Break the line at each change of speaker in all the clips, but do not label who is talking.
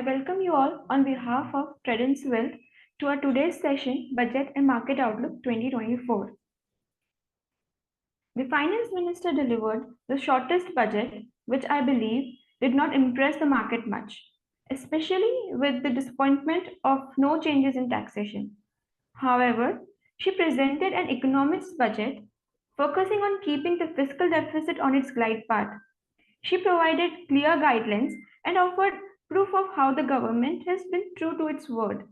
welcome you all on behalf of Credence Wealth to our today's session, Budget and Market Outlook 2024. The Finance Minister delivered the shortest budget, which I believe did not impress the market much, especially with the disappointment of no changes in taxation. However, she presented an economist's budget focusing on keeping the fiscal deficit on its glide path. She provided clear guidelines and offered proof of how the government has been true to its word.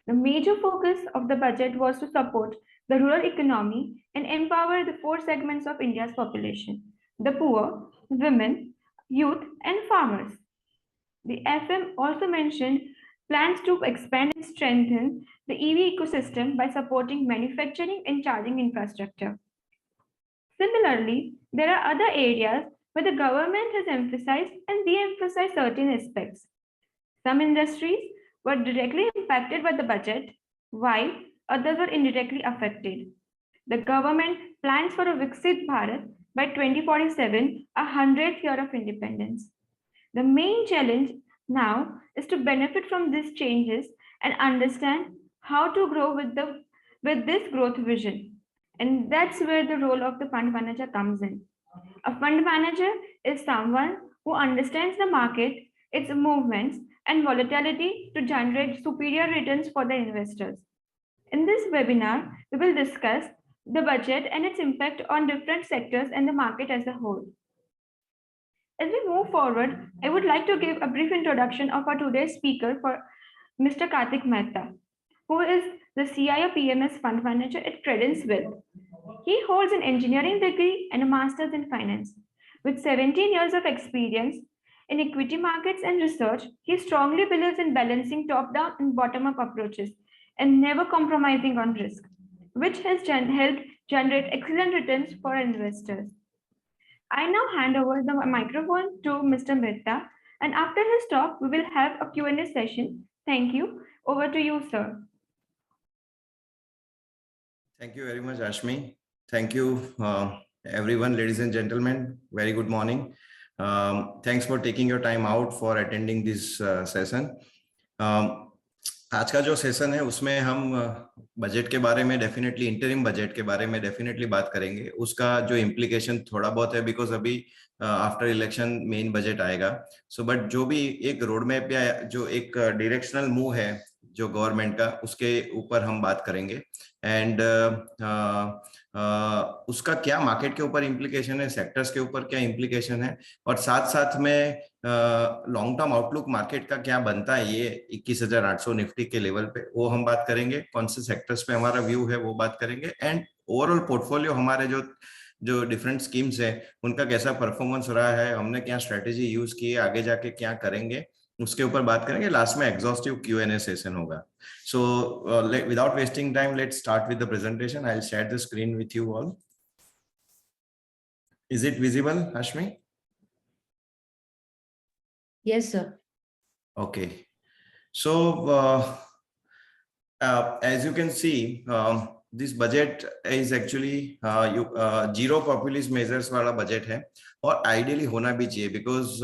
The major focus of the budget was to support the rural economy and empower the four segments of India's population: the poor, women, youth, and farmers. The FM also mentioned plans to expand and strengthen the EV ecosystem by supporting manufacturing and charging infrastructure. Similarly, there are other areas where the government has emphasized and de-emphasized certain aspects. Some industries were directly impacted by the budget, while others were indirectly affected. The government plans for a Viksit Bharat by 2047, 100th year of independence. The main challenge now is to benefit from these changes and understand how to grow with this growth vision. And that's where the role of the fund manager comes in. A fund manager is someone who understands the market, its movements, and volatility to generate superior returns for the investors. In this webinar, we will discuss the budget and its impact on different sectors and the market as a whole. As we move forward, I would like to give a brief introduction of our today's speaker, for Mr. Kartik Mehta, who is the CIO PMS Fund Manager at Credence Wealth. He holds an engineering degree and a master's in finance. With 17 years of experience in equity markets and research, he strongly believes in balancing top-down and bottom-up approaches and never compromising on risk, which has helped generate excellent returns for investors. I now hand over the microphone to Mr. Mehta, and after his talk, we will have a Q&A session. Thank you. Over to you, sir.
Thank you very much, Ashmi. Thank you, everyone, ladies and gentlemen. Very good morning. Thanks for taking your time out for attending this session. आज का जो session है उसमें हम budget के बारे में definitely, interim budget के बारे में डेफिनेटली बात करेंगे. उसका जो इम्प्लीकेशन थोड़ा बहुत है, बिकॉज अभी आफ्टर इलेक्शन मेन बजट आएगा. सो बट जो भी एक रोड मैप या जो एक डायरेक्शनल मूव है जो गवर्नमेंट का, उसके ऊपर हम बात करेंगे. एंड उसका क्या मार्केट के ऊपर इम्प्लीकेशन है, सेक्टर्स के ऊपर क्या इम्प्लीकेशन है, और साथ साथ में लॉन्ग टर्म आउटलुक मार्केट का क्या बनता है ये 21,800 निफ्टी के लेवल पे, वो हम बात करेंगे. कौन से सेक्टर्स पे हमारा व्यू है वो बात करेंगे. एंड ओवरऑल पोर्टफोलियो हमारे जो डिफरेंट स्कीम्स है उनका कैसा परफॉर्मेंस रहा है, हमने क्या स्ट्रेटेजी यूज की है, आगे जाके क्या करेंगे, उसके ऊपर बात करेंगे. लास्ट में एग्जॉस्टिव Q&A सेशन होगा. So without wasting time, let's start with the presentation. I will share the screen with you all. Is it visible, Ashmi?
Yes, sir.
Okay. So as you can see, this budget is actually zero populist measures वाला budget है, और ideally होना भी चाहिए, because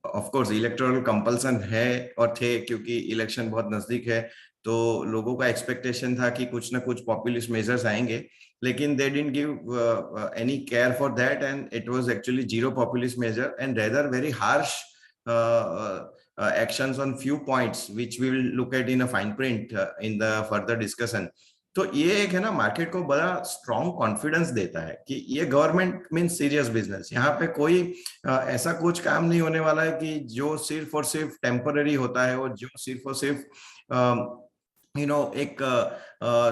of course electoral compulsion है और थे, क्योंकि इलेक्शन बहुत नजदीक है. तो लोगों का एक्सपेक्टेशन था कि कुछ ना कुछ पॉपुलिस्ट मेजर्स आएंगे, लेकिन they didn't give any care for that, and it was actually zero populist measure and rather very harsh actions on few points which we will look at in a fine print in the further discussion. तो ये एक है ना, market को बड़ा strong confidence देता है कि ये गवर्नमेंट मीन्स सीरियस बिजनेस. यहाँ पे कोई ऐसा कुछ काम नहीं होने वाला है कि जो सिर्फ और सिर्फ टेम्पररी होता है, और जो सिर्फ और सिर्फ एक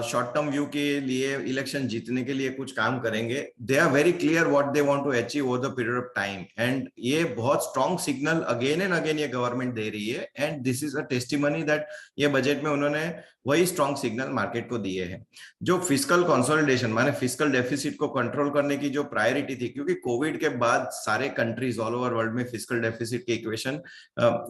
शॉर्ट टर्म व्यू के लिए, इलेक्शन जीतने के लिए कुछ काम करेंगे. They are very clear what they want to achieve over the period of time, and ये बहुत strong signal again and again ये गवर्नमेंट दे रही है. And this is a testimony that ये बजट में उन्होंने वही स्ट्रॉन्ग सिग्नल मार्केट को दिए हैं. जो फिस्कल कंसोलिडेशन माने फिस्कल डेफिसिट को कंट्रोल करने की जो प्रायोरिटी थी, क्योंकि कोविड के बाद सारे कंट्रीज ऑल ओवर वर्ल्ड में फिस्कल डेफिसिट के इक्वेशन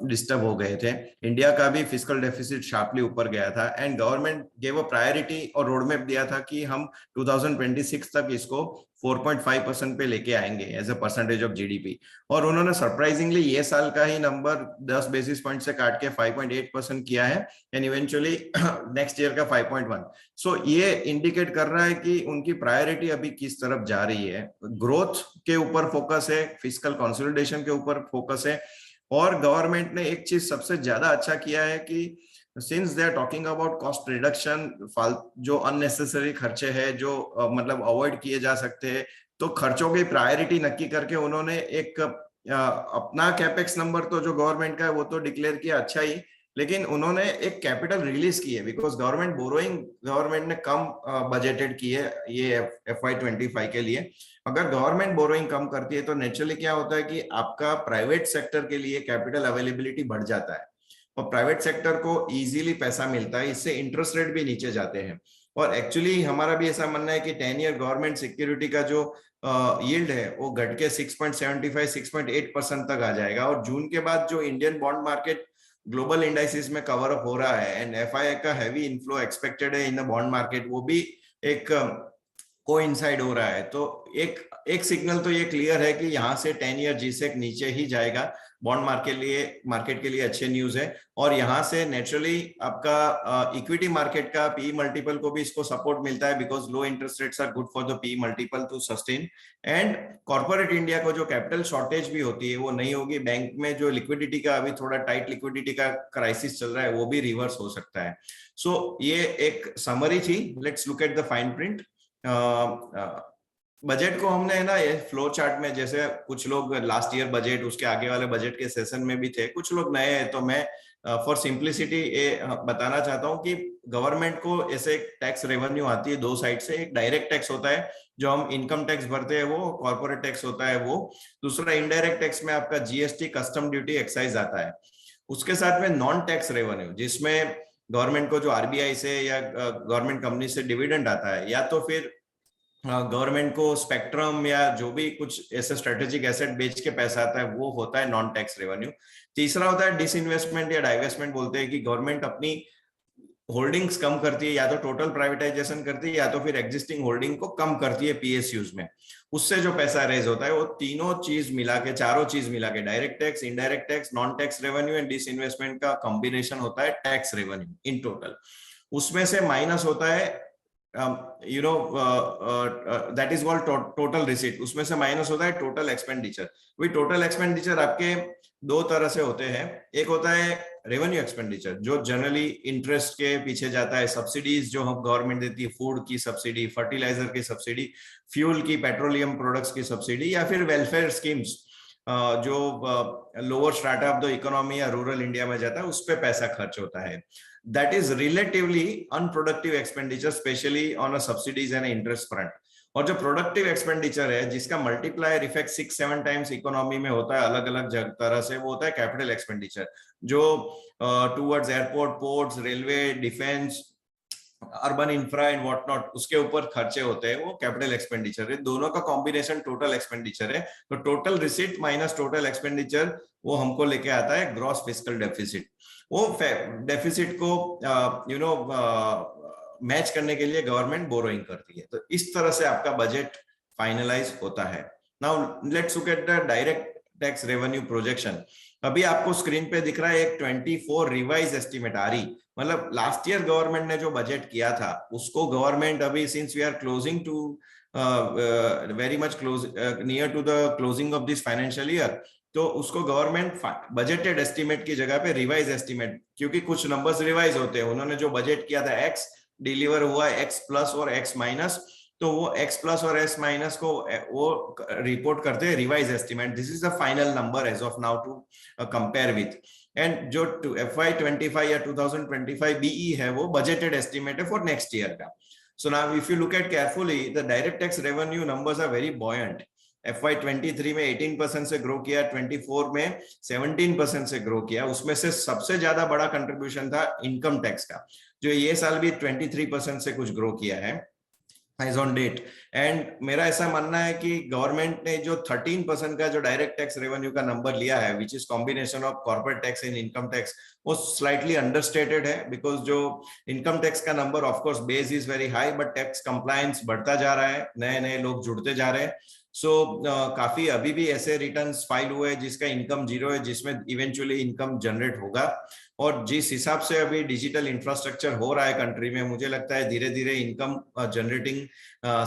डिस्टर्ब हो गए थे. इंडिया का भी फिस्कल डेफिसिट शार्पली ऊपर गया था, and government gave a priority और रोड मैप दिया था कि हम 2026 तक इसको 4.5% पे लेके आएंगे as a percentage of GDP, और उन्होंने सरप्राइजिंगली ये साल का ही नंबर 10 बेसिस पॉइंट से काट के 5.8% किया है, एंड इवेंचुअली नेक्स्ट ईयर का 5.1। सो ये इंडिकेट कर रहा है कि उनकी प्रायोरिटी अभी किस तरफ जा रही है। ग्रोथ के ऊपर फोकस है, फिस्कल कंसोलिडेशन के ऊपर फोकस है, और गवर्नमेंट ने एक चीज सबसे ज्यादा अच्छा किया है कि since they are talking about cost reduction, जो अननेसेसरी खर्चे हैं जो मतलब अवॉइड किए जा सकते हैं, तो खर्चों की प्रायोरिटी नक्की करके उन्होंने एक अपना कैपेक्स नंबर तो जो गवर्नमेंट का है वो तो डिक्लेयर किया अच्छा ही, लेकिन उन्होंने एक कैपिटल रिलीज की है, बिकॉज गवर्नमेंट बोरोइंग गवर्नमेंट ने कम बजटेड की है ये FY25 के लिए। अगर गवर्नमेंट बोरोइंग कम करती है तो नेचुरली क्या होता है कि आपका प्राइवेट सेक्टर के लिए कैपिटल अवेलेबिलिटी बढ़ जाता है, और प्राइवेट सेक्टर को इजीली पैसा मिलता है, इससे इंटरेस्ट रेट भी नीचे जाते हैं। और एक्चुअली हमारा भी ऐसा मानना है कि 10 ईयर गवर्नमेंट सिक्योरिटी का जो यील्ड है वो घट के 6.75 6.8% तक आ जाएगा, और जून के बाद जो Indian bond market global indices में कवर अप हो रहा है एंड FI का हैवी इनफ्लो एक्सपेक्टेड है इन द बॉन्ड मार्केट, वो भी एक कोइंसाइड हो रहा है। तो एक सिग्नल तो ये क्लियर है कि यहाँ से 10 ईयर जीसेक नीचे ही जाएगा, बॉन्ड मार्केट के लिए अच्छे न्यूज है। और यहाँ से नेचुरली आपका इक्विटी मार्केट का पी मल्टीपल को भी इसको सपोर्ट मिलता है, because low interest rates are good for the P multiple to sustain. And corporate India को जो कैपिटल शॉर्टेज भी होती है वो नहीं होगी, बैंक में जो लिक्विडिटी का अभी थोड़ा टाइट लिक्विडिटी का क्राइसिस चल रहा है वो भी रिवर्स हो सकता है। सो ये एक समरी थी, let's look at the fine print. Budget को हमने है ना ये फ्लो चार्ट में, जैसे कुछ लोग लास्ट ईयर बजट उसके आगे वाले बजट के सेशन में भी थे, कुछ लोग नए हैं, तो मैं फॉर सिंप्लिसिटी ये बताना चाहता हूँ कि गवर्नमेंट को ऐसे एक टैक्स रेवेन्यू आती है दो साइड से। एक डायरेक्ट टैक्स होता है जो हम इनकम टैक्स भरते हैं, वो कॉर्पोरेट टैक्स होता है वो। दूसरा इनडायरेक्ट टैक्स में आपका GST, कस्टम ड्यूटी, एक्साइज आता है। उसके साथ में नॉन टैक्स रेवेन्यू, जिसमें गवर्नमेंट को जो RBI से या गवर्नमेंट कंपनी से डिविडेंड आता है, या तो फिर गवर्नमेंट को स्पेक्ट्रम या जो भी कुछ ऐसे स्ट्रेटेजिक एसेट बेच के पैसा आता है, वो होता है नॉन टैक्स रेवेन्यू। तीसरा होता है डिसइन्वेस्टमेंट या डाइवेस्टमेंट बोलते हैं, कि गवर्नमेंट अपनी होल्डिंग्स कम करती है, या तो टोटल प्राइवेटाइजेशन करती है या तो फिर एग्जिस्टिंग होल्डिंग को कम करती है PSUs में, उससे जो पैसा रेज होता है वो तीनों चीज मिला के, चारों चीज मिला के, direct tax, indirect tax, non tax revenue and disinvestment का कॉम्बिनेशन होता है टैक्स रेवेन्यू इन टोटल। उसमें से माइनस होता है that is called total receipt, उसमें से माइनस होता है टोटल एक्सपेंडिचर। वही टोटल एक्सपेंडिचर आपके दो तरह से होते हैं। एक होता है रेवेन्यू एक्सपेंडिचर, जो जनरली इंटरेस्ट के पीछे जाता है, सब्सिडीज जो हम गवर्नमेंट देती है, फूड की सब्सिडी, फर्टिलाइजर की सब्सिडी, फ्यूल की, पेट्रोलियम प्रोडक्ट्स की सब्सिडी, या फिर वेलफेयर स्कीम्स जो lower strata of the economy या रूरल इंडिया में जाता है, उस पर पैसा खर्च होता है। That is relatively unproductive expenditure, especially on a subsidies and interest front. और जो प्रोडक्टिव एक्सपेंडिचर है, जिसका मल्टीप्लायर इफेक्ट 6-7 टाइम्स इकोनॉमी में होता है अलग अलग तरह से, वो होता है कैपिटल एक्सपेंडिचर, जो towards airport, ports, railway, defence, urban infra and what not, उसके ऊपर खर्चे होते हैं, वो कैपिटल एक्सपेंडिचर है। दोनों का कॉम्बिनेशन टोटल एक्सपेंडिचर है। तो total receipt minus total expenditure, वो हमको लेके आता है ग्रॉस फिस्कल डेफिसिट। वो डेफिसिट को मैच करने के लिए गवर्नमेंट बोरोइंग करती है। तो इस तरह से आपका बजट फाइनलाइज होता है। Now let's look at the direct tax revenue projection. अभी आपको स्क्रीन पे दिख रहा है एक 24 रिवाइज एस्टिमेट RE, मतलब लास्ट ईयर गवर्नमेंट ने जो बजट किया था उसको गवर्नमेंट अभी, since we are closing to very much near to the closing of this financial year, तो उसको गवर्नमेंट बजटेड एस्टिमेट की जगह पे रिवाइज एस्टिमेट, क्योंकि कुछ नंबर्स रिवाइज होते हैं। उन्होंने जो बजट किया था X, डिलीवर हुआ X प्लस और X माइनस, तो वो X प्लस और X माइनस को वो रिपोर्ट करते हैं revise estimate. This is the final number as of now to compare with. And जो FY25 या 2025 BE है, वो बजटेड एस्टिमेट है फॉर नेक्स्ट ईयर का। So now if you look at carefully, the direct tax revenue numbers are very buoyant. FY23 में 18% से grow किया, 24 में 17% से ग्रो किया। उसमें से सबसे ज्यादा बड़ा कंट्रीब्यूशन था इनकम टैक्स का, जो ये साल भी 23% से कुछ ग्रो किया है। As on date. एंड मेरा ऐसा मानना है कि गवर्नमेंट ने जो 13% का जो डायरेक्ट टैक्स रेवेन्यू का नंबर लिया है, which is combination of corporate tax and income tax, वो स्लाइटली अंडरस्टेटेड है। बिकॉज जो इनकम टैक्स का number of course base is very high, but tax compliance बढ़ता जा रहा है, नए नए लोग जुड़ते जा रहे हैं। सो काफी अभी भी ऐसे रिटर्न्स फाइल हुए जिसका इनकम जीरो है, जिसमें इवेंचुअली इनकम जनरेट होगा। और जिस हिसाब से अभी डिजिटल इंफ्रास्ट्रक्चर हो रहा है कंट्री में, मुझे लगता है धीरे धीरे इनकम जनरेटिंग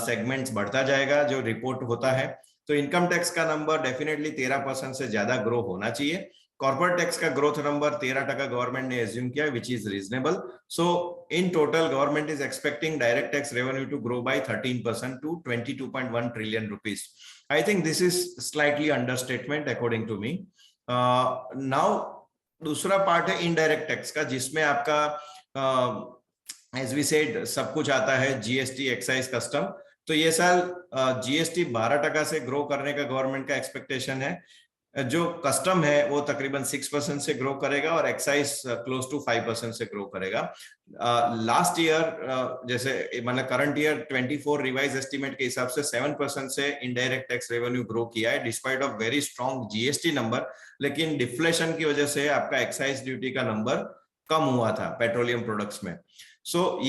सेगमेंट्स बढ़ता जाएगा जो रिपोर्ट होता है। तो इनकम टैक्स का नंबर डेफिनेटली 13% से ज्यादा ग्रो होना चाहिए। कॉर्पोरेट टैक्स का ग्रोथ नंबर 13% गवर्नमेंट ने एज्यूम किया, which is reasonable. So in total government is expecting direct tax revenue to grow by 13% to 22.1 trillion rupees. I think this is slightly understatement according to me. Now दूसरा part है indirect tax का, जिसमें आपका as we said सब कुछ आता है, GST, excise, custom. तो ये साल जीएसटी 12% से ग्रो करने का गवर्नमेंट का एक्सपेक्टेशन है। जो कस्टम है वो तकरीबन 6% से ग्रो करेगा और एक्साइज क्लोज टू 5% से ग्रो करेगा। लास्ट ईयर जैसे मतलब करंट ईयर 24 रिवाइज एस्टिमेट के हिसाब से 7% से इनडायरेक्ट टैक्स रेवेन्यू ग्रो किया है, despite of very strong GST number. लेकिन डिफ्लेशन की वजह से आपका एक्साइज ड्यूटी का नंबर कम हुआ था पेट्रोलियम प्रोडक्ट्स में। सो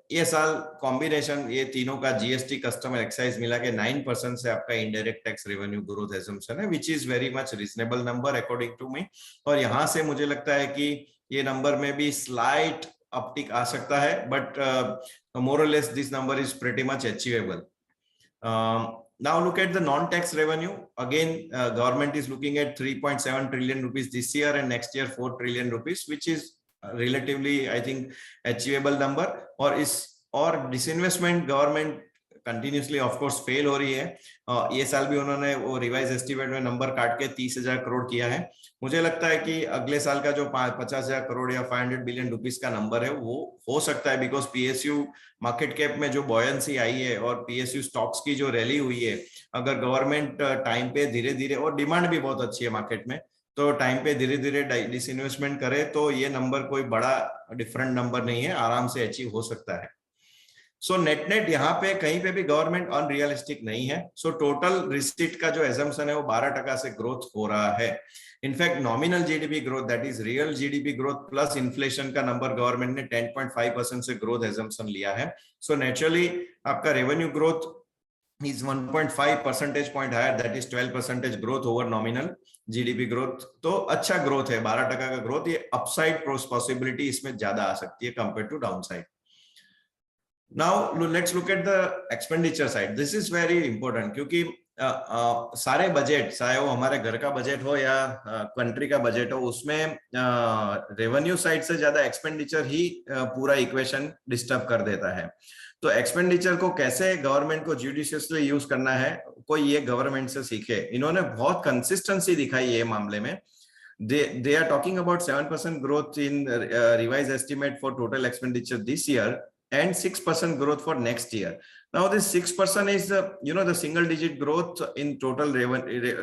ये साल कॉम्बिनेशन ये तीनों का जीएसटी, कस्टम, एक्साइज मिला के 9% से आपका indirect tax revenue growth assumption है, which is very much reasonable number according to me. और यहां से मुझे लगता है कि ये नंबर में भी स्लाइट अपटिक आ सकता है, बट मोर और less this number is pretty much achievable. Now look at the non-tax revenue. Again, government is looking at 3.7 trillion rupees this year, and next year 4 trillion rupees, which is relatively, I think, achievable number. और disinvestment government continuously of course fail हो रही है। ये साल भी उन्होंने वो revise estimate में नंबर काट के 30,000 करोड़ किया है। मुझे लगता है कि अगले साल का जो 50,000 करोड़ या 500 बिलियन रुपीस का नंबर है वो हो सकता है, बिकॉज पीएसयू मार्केट कैप में जो बॉयंसी आई है और पीएसयू स्टॉक्स की जो रैली हुई है, अगर गवर्नमेंट टाइम पे धीरे धीरे, और डिमांड भी बहुत अच्छी है मार्केट में, तो टाइम पे धीरे धीरे डिसइन्वेस्टमेंट करे तो ये नंबर कोई बड़ा डिफरेंट नंबर नहीं है, आराम से अचीव हो सकता है। सो नेट नेट यहाँ पे कहीं पे भी गवर्नमेंट अनरियलिस्टिक नहीं है। सो टोटल रिसीट का जो एजम्पशन है वो 12% से ग्रोथ हो रहा है। In fact nominal GDP growth, that is real GDP growth plus inflation का नंबर गवर्नमेंट ने 10.5% से ग्रोथ एजम्पशन लिया है। सो नेचुरली आपका revenue growth is 1.5 percentage point higher, that is 12% growth over nominal GDP growth। तो अच्छा ग्रोथ है, 12% का ग्रोथ। ये अपसाइड पॉसिबिलिटी इसमें ज्यादा आ सकती है compare to downside. Now let's look at the expenditure side. This is very important क्योंकि सारे बजट, चाहे वो हमारे घर का बजट हो या कंट्री का बजट हो, उसमें रेवेन्यू साइड से ज्यादा एक्सपेंडिचर ही पूरा इक्वेशन डिस्टर्ब कर देता है। तो एक्सपेंडिचर को कैसे गवर्नमेंट को जुडिशियसली यूज करना है, कोई ये गवर्नमेंट से सीखे। इन्होंने बहुत कंसिस्टेंसी दिखाई है मामले में। they are talking about 7% growth in revised estimate for total expenditure this year and 6% growth for next year. Now this 6% is the single digit growth in total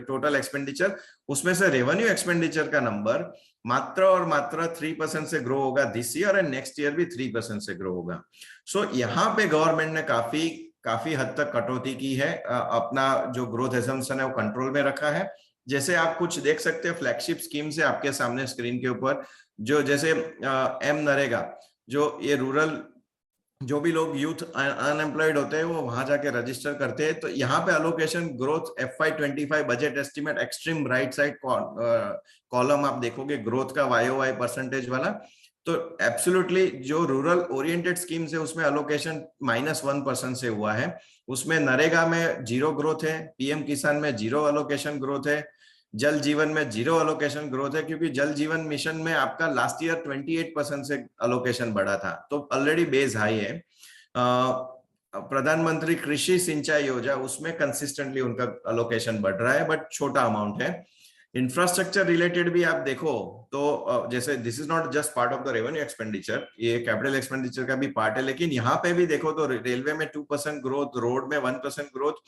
total expenditure। उसमें से revenue expenditure का number मात्र और मात्र 3% से grow होगा this year, and next year भी 3% से ग्रो होगा। सो यहाँ पे गवर्नमेंट ने काफी हद तक कटौती की है, अपना जो ग्रोथ एजम्पशन है वो कंट्रोल में रखा है। जैसे आप कुछ देख सकते हैं फ्लैगशिप स्कीम से आपके सामने स्क्रीन के ऊपर, जो जैसे एम नरेगा, जो ये रूरल जो भी लोग यूथ अनएम्प्लॉयड होते हैं वो वहां जाके रजिस्टर करते हैं। तो यहाँ पे allocation growth FY25 budget estimate extreme right side column आप देखोगे ग्रोथ का YOY परसेंटेज वाला, तो एब्सोल्युटली जो रूरल ओरिएंटेड स्कीम्स है उसमें अलोकेशन -1% से हुआ है। उसमें नरेगा में 0 ग्रोथ है, पीएम किसान में 0 अलोकेशन ग्रोथ है, जल जीवन में 0 अलोकेशन ग्रोथ है, क्योंकि जल जीवन मिशन में आपका लास्ट ईयर 28% से अलोकेशन बढ़ा था, तो ऑलरेडी बेस हाई है। प्रधानमंत्री कृषि सिंचाई योजना, उसमें कंसिस्टेंटली उनका अलोकेशन बढ़ रहा है, बट छोटा अमाउंट है। इंफ्रास्ट्रक्चर रिलेटेड भी आप देखो तो जैसे this is not just part of the revenue expenditure, ये कैपिटल एक्सपेंडिचर का भी पार्ट है, लेकिन यहाँ पे भी देखो तो रेलवे में 2% ग्रोथ, रोड में 1% ग्रोथ।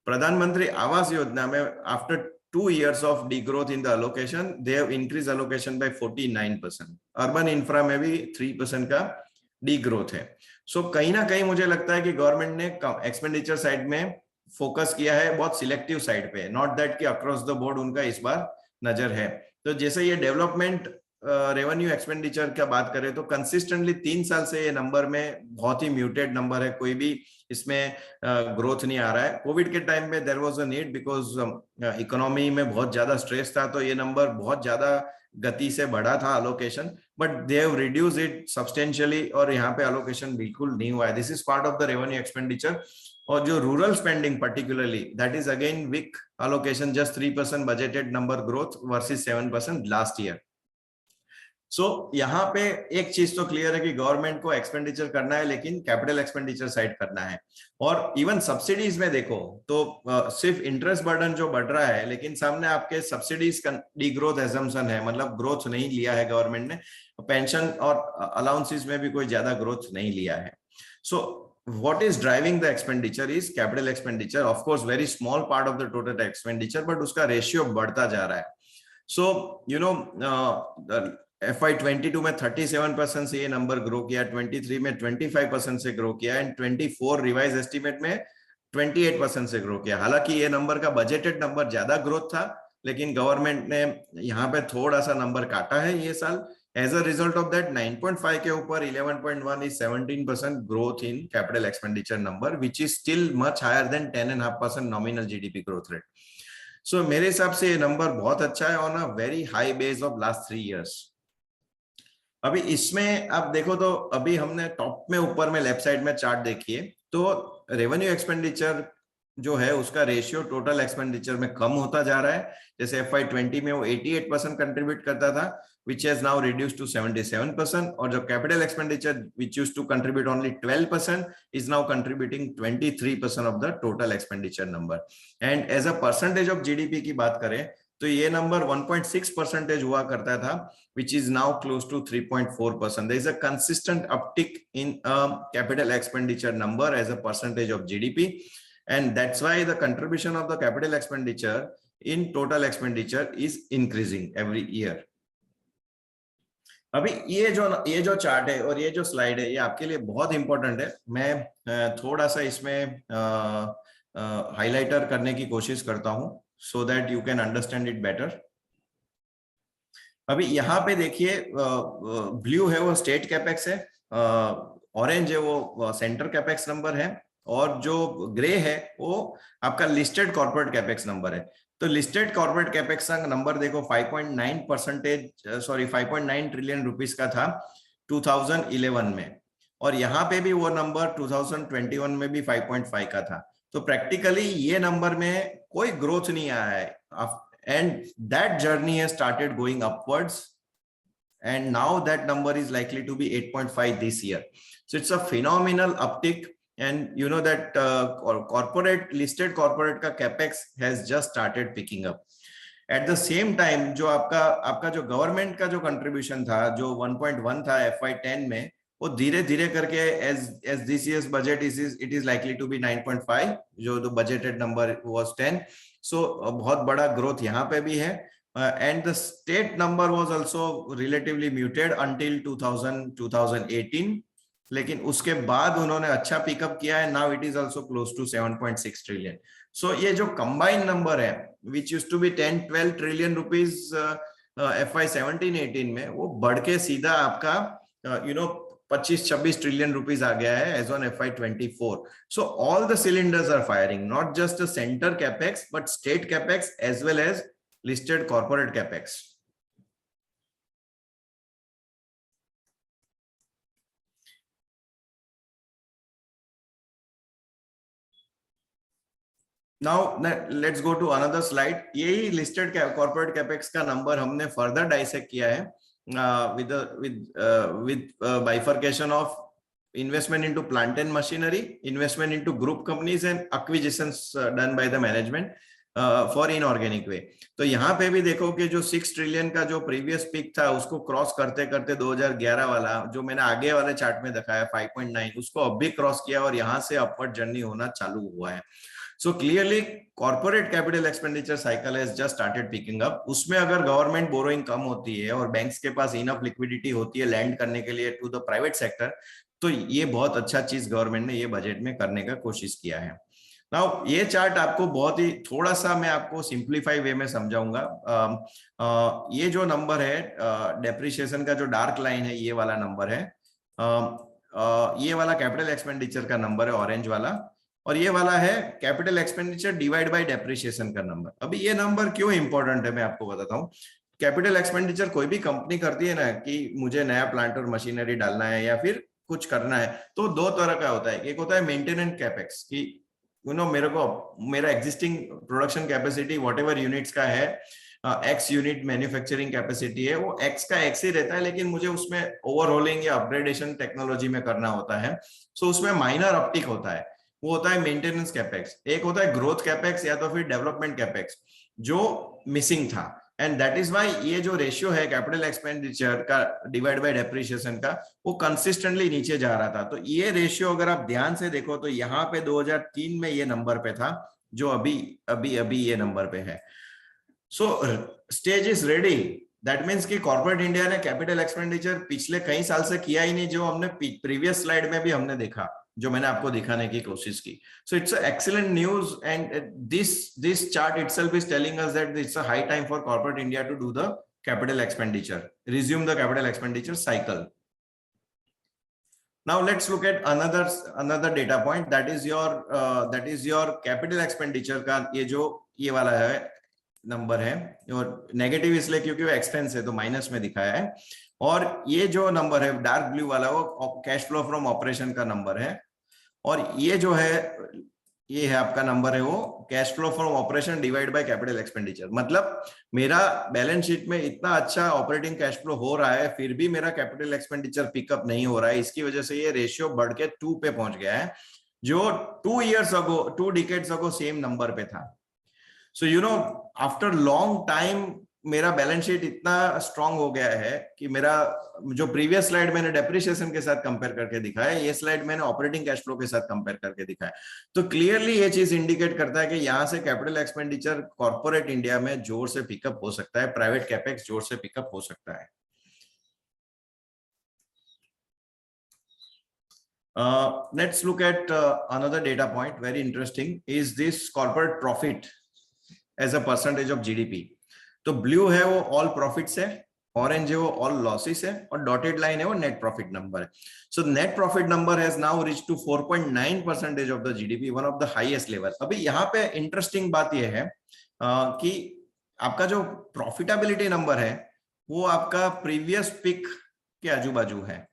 प्रधानमंत्री आवास योजना में after 2 years of degrowth in the allocation, they have increased allocation by 49%। Urban infra में भी 3% का डी ग्रोथ है। सो कहीं ना कहीं मुझे लगता है कि गवर्नमेंट ने एक्सपेंडिचर साइड में फोकस किया है, बहुत सिलेक्टिव साइड पे, नॉट दैट कि अक्रॉस द बोर्ड उनका इस बार नजर है। तो जैसे ये डेवलपमेंट रेवेन्यू एक्सपेंडिचर का बात करें तो कंसिस्टेंटली 3 साल से ये नंबर में बहुत ही म्यूटेड नंबर है, कोई भी इसमें ग्रोथ नहीं आ रहा है। कोविड के टाइम में there was a need because economy में बहुत ज्यादा स्ट्रेस था, तो ये नंबर बहुत ज्यादा गति से बढ़ा था allocation, but they have reduce it substantially, और यहाँ पे अलोकेशन बिल्कुल नहीं हुआ है। This is part of the revenue expenditure. और जो rural spending particularly, that is again weak allocation, just 3% budgeted number growth versus 7% last year. So यहाँ पे एक चीज तो क्लियर है कि गवर्नमेंट को एक्सपेंडिचर करना है, लेकिन कैपिटल एक्सपेंडिचर साइड करना है। और इवन सब्सिडीज में देखो तो सिर्फ इंटरेस्ट बर्डन जो बढ़ रहा है, लेकिन सामने आपके सब्सिडीज का डी ग्रोथ एजम्पशन है, मतलब ग्रोथ नहीं लिया है गवर्नमेंट ने। पेंशन और अलाउंसेस में भी कोई ज्यादा ग्रोथ नहीं लिया है। सो what is driving the expenditure is capital expenditure, of course very small part of the total expenditure, but उसका रेशियो बढ़ता जा रहा है। So you know FY22 में 37% से ये नंबर ग्रो किया, 23 में 25% से ग्रो किया, एंड 24 रिवाइज एस्टिमेट में 28% से ग्रो किया। हालांकि ये नंबर का बजटेड नंबर ज्यादा ग्रोथ था, लेकिन गवर्नमेंट ने यहाँ पे थोड़ा सा नंबर काटा है ये साल। As a result of that, 9.5 के ऊपर 11.1 is 17% growth in capital expenditure number, which is still much higher than 10.5% nominal GDP growth rate. So मेरे हिसाब से ये नंबर बहुत अच्छा है on a very high base of last 3 years. अभी इसमें आप देखो तो अभी हमने टॉप में ऊपर में लेफ्ट साइड में चार्ट देखिए, तो रेवेन्यू एक्सपेंडिचर जो है उसका रेशियो टोटल एक्सपेंडिचर में कम होता जा रहा है। जैसे FY20 में वो 88% कंट्रीब्यूट करता था, which has now reduced to 77%, और जो capital expenditure which used to contribute only 12% is now contributing 23% of the total expenditure number. And as a percentage of GDP की बात करें तो ये नंबर 1.6% हुआ करता था, which is now close to 3.4%. There is a consistent uptick in capital expenditure number as a percentage of GDP, and that's why the contribution of the capital expenditure in total expenditure is increasing every year. अभी ये जो chart है और ये जो slide है, ये आपके लिए बहुत इंपॉर्टेंट है। मैं थोड़ा सा इसमें हाइलाइटर करने की कोशिश करता हूं so that you can understand it better. अभी यहाँ पे देखिए ब्लू है वो स्टेट कैपेक्स है, ऑरेंज है वो सेंटर कैपेक्स नंबर है, और जो ग्रे है वो आपका लिस्टेड कॉर्पोरेट कैपेक्स नंबर है। तो लिस्टेड कॉर्पोरेट कैपेक्स का नंबर देखो 5.9 ट्रिलियन रुपीस का था 2011 में, और यहाँ पे भी वो नंबर 2021 में भी 5.5 का था। तो प्रैक्टिकली ये नंबर में कोई ग्रोथ नहीं आया है, and that journey has started going upwards, and now that number is likely to be 8.5 this year. So it's a phenomenal uptick, and you know that corporate listed corporate का capex has just started picking up. At the same time जो आपका जो government का जो contribution था जो 1.1 था FY10 में, वो धीरे धीरे करके as this year's budget it is likely to be 9.5, जो budgeted number was 10. So बहुत बड़ा ग्रोथ यहाँ पे भी है, and the state number was also relatively muted until 2018, लेकिन उसके बाद उन्होंने अच्छा पिकअप किया है। Now it is also close to 7.6 trillion. So ये जो combined number है which used to be 10-12 trillion rupees FY17-18 में, वो बढ़ के सीधा आपका 25-26 trillion rupees आ गया है as on FY24. So all the cylinders are firing, not just the center capex but state capex as well as listed corporate capex. Now let's go to another slide. यही listed corporate capex का number हमने further dissect किया है with bifurcation of investment into plant and machinery, investment into group companies and acquisitions done by the management for inorganic way. तो यहाँ पे भी देखो कि जो 6 ट्रिलियन का जो प्रीवियस पिक था उसको क्रॉस करते करते 2011 वाला जो मैंने आगे वाले चार्ट में दिखाया 5.9, उसको अब भी क्रॉस किया और यहाँ से अपवर्ड जर्नी होना चालू हुआ है। So clearly corporate capital expenditure cycle has just started picking up. उसमें अगर गवर्नमेंट बोरोइंग कम होती है और बैंक्स के पास इनफ लिक्विडिटी होती है लैंड करने के लिए टू द प्राइवेट सेक्टर, तो ये बहुत अच्छा चीज गवर्नमेंट ने ये बजट में करने का कोशिश किया है। नाउ ये चार्ट आपको बहुत ही थोड़ा सा मैं आपको सिंप्लीफाई वे में समझाऊंगा। ये जो नंबर है डेप्रिसिएशन का जो डार्क लाइन है ये वाला नंबर है, ये वाला कैपिटल एक्सपेंडिचर का नंबर है ऑरेंज वाला, और ये वाला है capital expenditure divide by depreciation का नंबर। अभी ये नंबर क्यों इंपॉर्टेंट है मैं आपको बताता हूँ। कैपिटल एक्सपेंडिचर कोई भी कंपनी करती है ना कि मुझे नया प्लांट और मशीनरी डालना है या फिर कुछ करना है, तो दो तरह का होता है। एक होता है मेंटेनेंस कैपेक्स कि मेरे को मेरा existing production capacity what ever units का है, एक्स यूनिट मैन्युफैक्चरिंग कैपेसिटी है, वो एक्स का एक्स ही रहता है, लेकिन मुझे उसमें ओवरहोलिंग या अपग्रेडेशन टेक्नोलॉजी में करना होता है, सो उसमें माइनर अपटिक होता है, वो होता है मेंटेनेंस कैपेक्स। एक होता है ग्रोथ कैपेक्स या तो फिर डेवलपमेंट कैपेक्स जो मिसिंग था, एंड दैट इज व्हाई ये जो रेशियो है कैपिटल एक्सपेंडिचर का डिवाइड बाय डेप्रिसिएशन का वो कंसिस्टेंटली नीचे जा रहा था। तो ये रेशियो अगर आप ध्यान से देखो तो यहाँ पे 2003 में ये नंबर पे था, जो अभी अभी अभी ये नंबर पे है। So stage is ready, that means कि कॉर्पोरेट इंडिया ने कैपिटल एक्सपेंडिचर पिछले कई साल से किया ही नहीं, जो हमने प्रीवियस स्लाइड में भी हमने देखा, जो मैंने आपको दिखाने की कोशिश की। So it's excellent news, and this chart itself is telling us that it's a high time for corporate India to do the capital expenditure, resume the capital expenditure cycle. Now let's look at another data point, that is your capital expenditure का ये वाला है number है, और negative इसलिए क्योंकि वो expense है तो माइनस में दिखाया है, और ये जो नंबर है डार्क ब्लू वाला वो कैश फ्लो फ्रॉम ऑपरेशन का नंबर है, और ये जो है ये है आपका नंबर है वो cash flow from operation divide by capital expenditure. मतलब मेरा बैलेंस शीट में इतना अच्छा ऑपरेटिंग कैश फ्लो हो रहा है फिर भी मेरा कैपिटल एक्सपेंडिचर पिकअप नहीं हो रहा है, इसकी वजह से ये रेशियो बढ़ के 2 पे पहुंच गया है, जो 2 डिकेड्स अगो सेम नंबर पे था। सो आफ्टर लॉन्ग टाइम मेरा बैलेंस शीट इतना स्ट्रांग हो गया है कि मेरा जो प्रीवियस स्लाइड मैंने डेप्रिसिएशन के साथ कंपेयर करके दिखाया, ये स्लाइड मैंने ऑपरेटिंग कैश फ्लो के साथ कंपेयर करके दिखाया। तो क्लियरली ये चीज इंडिकेट करता है कि यहाँ से कैपिटल एक्सपेंडिचर कॉर्पोरेट इंडिया में जोर से पिकअप हो सकता है, प्राइवेट कैपेक्स जोर से पिकअप हो सकता है। Let's look at another data point, very interesting, is this corporate profit as a percentage of GDP. तो ब्लू है वो ऑल प्रॉफिट्स है, ऑरेंज है वो ऑल लॉसेस है, और डॉटेड लाइन है वो नेट प्रॉफिट नंबर है। So net profit number has now reach to 4.9% of the GDP, one of the highest level. अभी यहाँ पे इंटरेस्टिंग बात यह है कि आपका जो प्रॉफिटेबिलिटी नंबर है वो आपका प्रीवियस पिक के आजू बाजू है,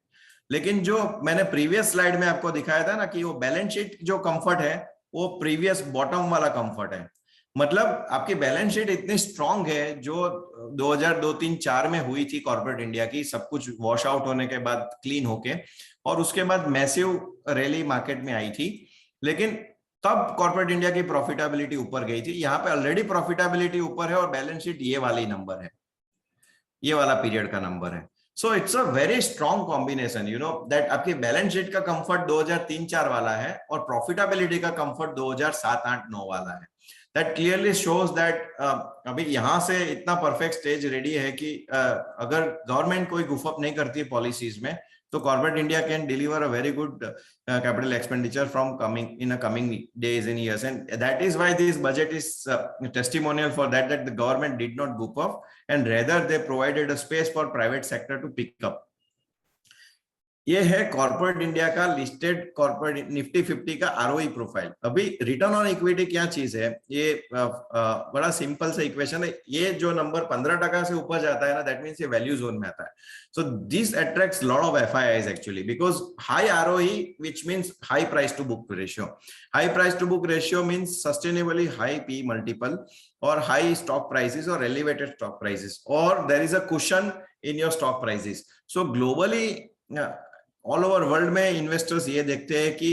लेकिन जो मैंने प्रीवियस स्लाइड में आपको दिखाया था ना कि वो बैलेंस शीट जो कंफर्ट है वो प्रीवियस बॉटम वाला कंफर्ट है। मतलब आपकी बैलेंस शीट इतनी स्ट्रांग है जो 2002-3-4 में हुई थी कॉर्पोरेट इंडिया की, सब कुछ वॉश आउट होने के बाद क्लीन होके, और उसके बाद मैसिव रैली मार्केट में आई थी, लेकिन तब कॉर्पोरेट इंडिया की प्रॉफिटेबिलिटी ऊपर गई थी। यहाँ पे ऑलरेडी प्रॉफिटेबिलिटी ऊपर है और बैलेंस शीट ये वाली नंबर है, ये वाला पीरियड का नंबर है। So it's a very strong combination, that आपकी बैलेंस शीट का कंफर्ट 2003-4 वाला है और प्रॉफिटेबिलिटी का कंफर्ट 2007-8-9 वाला है। दैट क्लियरली शोज दैट अभी यहाँ से इतना परफेक्ट स्टेज रेडी है कि अगर गवर्नमेंट कोई गुफअप नहीं करती है पॉलिसीज में, तो corporate India can deliver a very good capital expenditure from coming days and years, and that is why this budget is testimonial for that the government did not goof up, and rather they provided a space for private sector to pick up. ये है corporate India का listed corporate Nifty 50 का ROE profile. अभी return on equity क्या चीज है, ये बड़ा सिंपल सा इक्वेशन है। ये जो नंबर 15% से ऊपर जाता है ना, दैट मींस ये वैल्यू जोन में आता है। So this attracts lot of FIIs actually, because high ROE which means high price to book ratio. High price to book ratio means sustainably high P multiple और high stock prices और elevated stock prices, और there is a cushion in your stock prices. So globally all over world में investors ये देखते हैं कि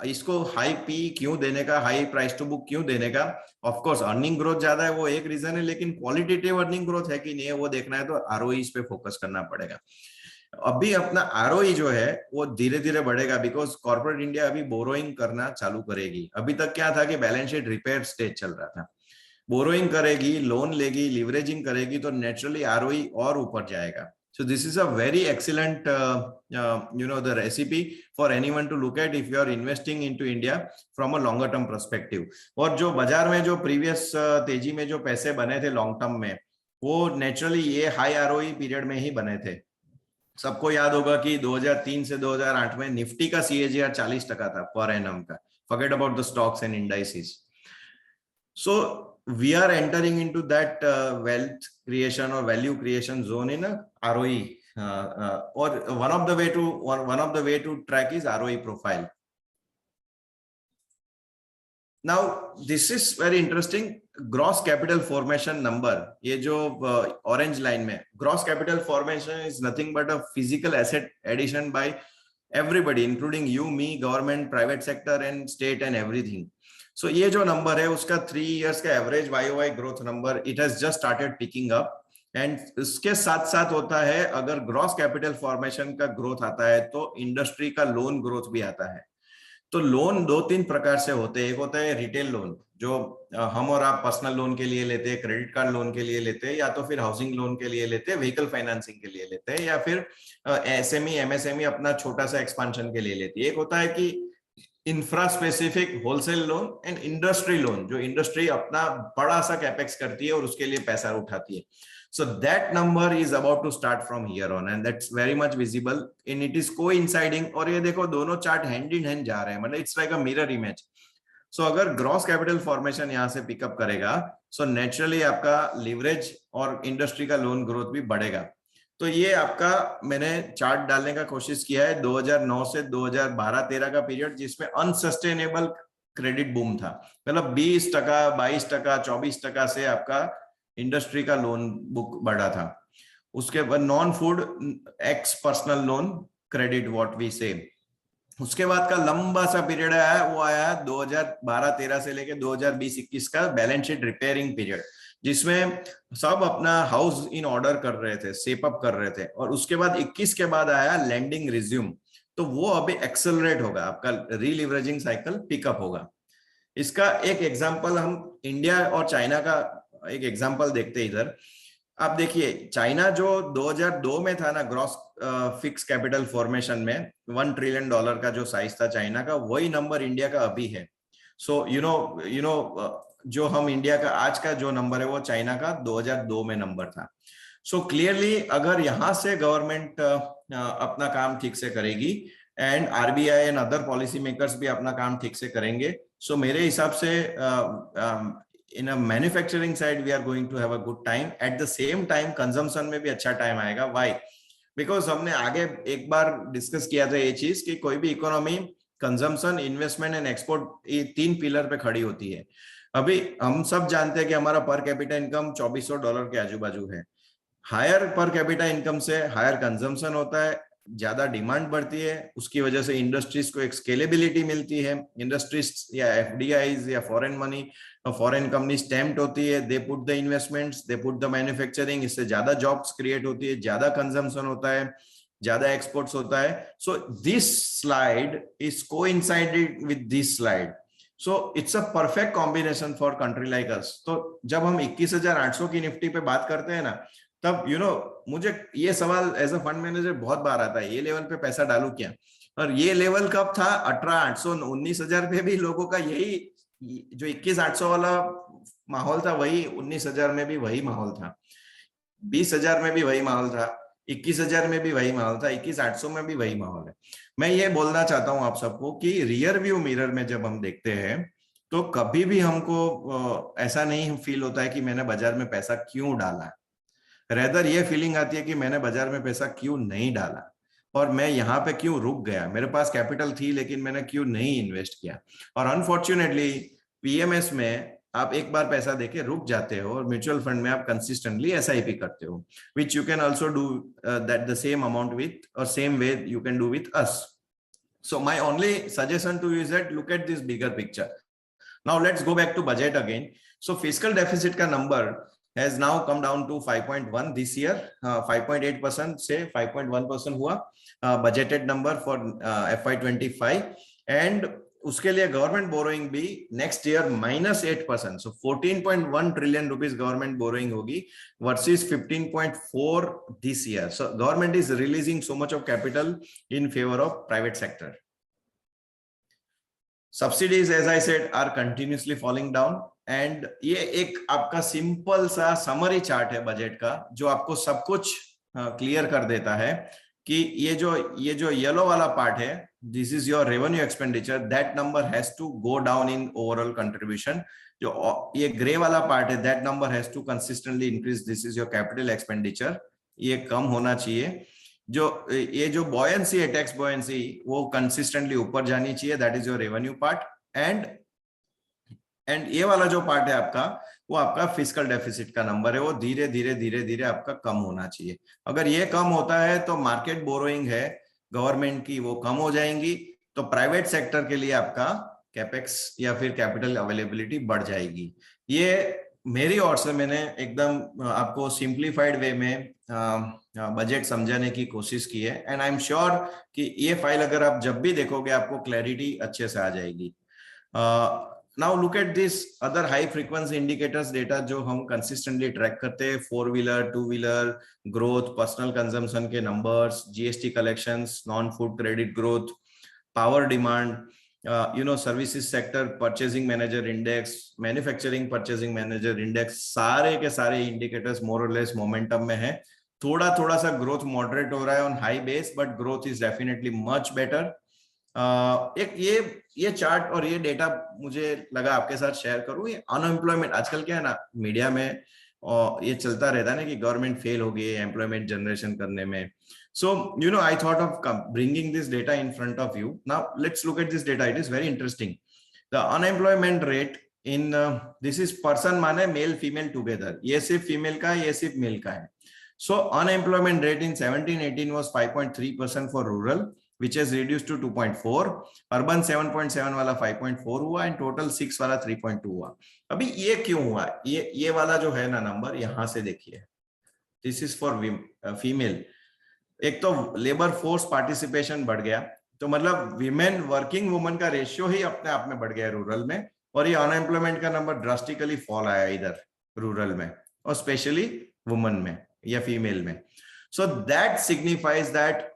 इसको high P क्यों देने का, हाई प्राइस टू बुक क्यों देने का। ऑफ कोर्स अर्निंग ग्रोथ ज्यादा है वो एक रीजन है, लेकिन क्वालिटेटिव अर्निंग ग्रोथ है कि नहीं है वो देखना है, तो आरओई पे फोकस करना पड़ेगा। अभी अपना आरओई जो है वो धीरे धीरे बढ़ेगा, बिकॉज कॉर्पोरेट इंडिया अभी बोरोइंग करना चालू करेगी। अभी तक क्या था कि बैलेंस शीट रिपेयर स्टेज चल रहा था, बोरोइंग करेगी, लोन लेगी, लिवरेजिंग करेगी, तो नेचुरली आरओई और ऊपर जाएगा। So this is a very excellent the recipe for anyone to look at if you are investing into India from a longer term perspective. और जो बाजार में जो previous तेजी में जो पैसे बने थे long term में, वो naturally ये high ROE period में ही बने थे. सबको याद होगा कि 2003 से 2008 में निफ्टी का CAGR 40% था पर एनम का. Forget about the stocks and indices. So we are entering into that wealth creation or value creation zone in a ROE, or one of the way to track is ROE profile. Now this is very interesting. Gross capital formation number, ये जो orange line में, gross capital formation is nothing but a physical asset addition by everybody, including you, me, government, private sector and state and everything. So ये जो number है उसका 3 years का average YOY growth number, it has just started picking up. And इसके साथ साथ होता है, अगर ग्रॉस कैपिटल फॉर्मेशन का ग्रोथ आता है तो इंडस्ट्री का लोन ग्रोथ भी आता है. तो लोन 2-3 प्रकार से होते हैं. एक होता है रिटेल लोन, जो हम और आप पर्सनल लोन के लिए लेते हैं, क्रेडिट कार्ड लोन के लिए लेते हैं, या तो फिर हाउसिंग लोन के लिए लेते हैं, व्हीकल फाइनेंसिंग के लिए लेते हैं, या फिर SME MSME अपना छोटा सा एक्सपेंशन के लिए लेती है. एक होता है कि infra specific wholesale loan and industry loan, जो इंडस्ट्री अपना बड़ा सा कैपेक्स करती है और उसके लिए पैसा उठाती है. So that number is about to start from here on, and that's very much visible and it is coinciding. और ये देखो दोनों चार्ट हैंड इन हैंड जा रहे हैं, मतलब it's like a mirror image. So अगर ग्रॉस कैपिटल फॉर्मेशन यहाँ से पिकअप करेगा, सो नेचुरली आपका लिवरेज और इंडस्ट्री का लोन ग्रोथ भी बढ़ेगा. तो ये आपका मैंने चार्ट डालने का कोशिश किया है 2009 से 2012-13 का पीरियड, जिसमें अनसस्टेनेबल क्रेडिट बूम था. मतलब 20%, 22%, 24% से आपका इंडस्ट्री का लोन बुक बढ़ा था. उसके बाद non food ex personal loan credit what we say. उसके बाद का लंबा सा पीरियड आया, वो आया 2012-13 से लेके 2020-21 का बैलेंस शीट रिपेयरिंग पीरियड, जिसमें सब अपना हाउस इन ऑर्डर कर रहे थे, सेप अप कर रहे थे. और उसके बाद 21 के बाद आया लैंडिंग रिज्यूम. तो वो अभी एक्सेलरेट होगा, आपका रीलिवरेजिंग साइकिल पिकअप होगा. इसका एक एग्जांपल हम इंडिया और चाइना का एक एग्जांपल देखते हैं. इधर आप देखिए, चाइना जो 2002 में था ना, ग्रॉस फिक्स कैपिटल फॉर्मेशन में $1 ट्रिलियन का जो साइज था चाइना का, वही नंबर इंडिया का अभी है. सो यू नो जो हम इंडिया का आज का जो नंबर है वो चाइना का 2002 में नंबर था. सो क्लियरली अगर यहाँ से गवर्नमेंट अपना काम ठीक से करेगी and RBI and other policy makers भी अपना काम ठीक से करेंगे, सो मेरे हिसाब से in a manufacturing side we are going to have a good time. At the same time consumption में भी अच्छा टाइम आएगा. व्हाई? बिकॉज हमने आगे एक बार डिस्कस किया था ये चीज कि कोई भी economy consumption, investment and export, ये 3 पिलर पे खड़ी होती है. अभी हम सब जानते हैं कि हमारा पर कैपिटा इनकम $2400 के आजू बाजू है. हायर पर कैपिटा इनकम से हायर कंजम्पशन होता है, ज्यादा डिमांड बढ़ती है, उसकी वजह से इंडस्ट्रीज को एक स्केलेबिलिटी मिलती है. इंडस्ट्रीज या FDIs या foreign money, foreign company stamped होती है, they put the investments, they put the manufacturing, इससे ज्यादा जॉब्स क्रिएट होती है, ज्यादा कंजम्पशन होता है, ज्यादा एक्सपोर्ट्स होता है. So this slide is coincided with this slide. So it's a perfect combination for country like us. तो जब हम 21,800 की निफ्टी पे बात करते हैं ना, तब मुझे ये सवाल एज अ फंड मैनेजर बहुत बार आता है, ये लेवल पे पैसा डालू क्या? और ये लेवल कब था? 18,800, 19,000 पे भी लोगों का यही, जो 21,800 वाला माहौल था, वही 19,000 में भी वही माहौल था, 20,000 में भी वही माहौल था, 21,000 में भी वही माहौल था, 21,800 में भी वही माहौल है. मैं ये बोलना चाहता हूं आप सबको कि रियर व्यू मिरर में जब हम देखते हैं तो कभी भी हमको ऐसा नहीं फील होता है कि मैंने बाजार में पैसा क्यों डाला. रेदर ये फीलिंग आती है कि मैंने बाजार में पैसा क्यों नहीं डाला और मैं यहाँ पे क्यों रुक गया. मेरे पास कैपिटल थी लेकिन मैंने क्यों नहीं इन्वेस्ट किया. और अनफॉर्चुनेटली PMS में आप एक बार पैसा देके रुक जाते हो और म्यूचुअल फंड में आप कंसिस्टेंटली SIP करते हो, which you can also do that the same amount with or same way you can do with us. So my only suggestion to you is that look at this bigger picture. Now let's go back to budget again. So fiscal deficit का number has now come down to 5.1 this year. 5.8% से 5.1% हुआ budgeted number for FY25. And उसके लिए government borrowing भी next year -8%, सो 14.1 trillion rupees government borrowing होगी versus 15.4 this year. So government is releasing so much of capital in favour of private sector. Subsidies, as I said, are continuously falling down. And ये एक आपका simple सा summary chart है budget का जो आपको सब कुछ क्लियर कर देता है कि ये जो येलो वाला पार्ट है, this is your revenue expenditure, that number has to go down in overall contribution. जो ये ग्रे वाला पार्ट है, that number has to consistently increase, this is your capital expenditure, ये कम होना चाहिए. ये जो बॉयंसी है, टैक्स बॉयंसी, वो कंसिस्टेंटली ऊपर जानी चाहिए, that is your revenue part. And ये वाला जो पार्ट है आपका, वो आपका फिस्कल डेफिसिट का नंबर है, वो धीरे धीरे आपका कम होना चाहिए. अगर ये कम होता है तो मार्केट बोरोइंग है गवर्नमेंट की, वो कम हो जाएंगी, तो प्राइवेट सेक्टर के लिए आपका कैपेक्स या फिर कैपिटल अवेलेबिलिटी बढ़ जाएगी. ये मेरी ओर से मैंने एकदम आपको सिंप्लीफाइड वे में बजट समझाने की कोशिश की है. एंड आई एम श्योर कि ये फाइल अगर आप जब भी देखोगे आपको क्लैरिटी अच्छे से आ जाएगी. Now look at this other high frequency indicators data जो हम कंसिस्टेंटली ट्रैक करते हैं. 4 wheeler, 2 wheeler growth, personal consumption के numbers, GST collections, non food credit growth, power demand, services sector purchasing manager index, manufacturing purchasing manager index, सारे के सारे indicators मोर और less momentum में है. थोड़ा सा ग्रोथ मॉडरेट हो रहा है on high base, but growth is definitely much better. एक ये चार्ट और ये डेटा मुझे लगा आपके साथ शेयर करूं. ये अनएम्प्लॉयमेंट आजकल क्या है ना, मीडिया में ये चलता रहता है ना कि गवर्नमेंट फेल हो गई है एम्प्लॉयमेंट जनरेशन करने में. So, I thought of bringing this data in front of you. Now, let's look at this data. It is very interesting. The unemployment rate in this is person माने male female together. ये सिर्फ female का है, ये सिर्फ male का है. So, unemployment rate in 17-18 was 5.3% for rural, which has reduced to 2.4. Urban 7.7 वाला 5.4 हुआ, and total 6 वाला 3.2 हुआ. अभी ये क्यों हुआ? ये वाला जो है ना नंबर, यहाँ से देखिए. This is for female. एक तो लेबर फोर्स पार्टिसिपेशन बढ़ गया, तो मतलब विमेन वर्किंग वुमन का रेशियो ही अपने आप में बढ़ गया रूरल में, और ये अनएम्प्लॉयमेंट का नंबर ड्रास्टिकली फॉल आया इधर रूरल में, और स्पेशली वुमन में या फीमेल में. सो दैट सिग्निफाइज दैट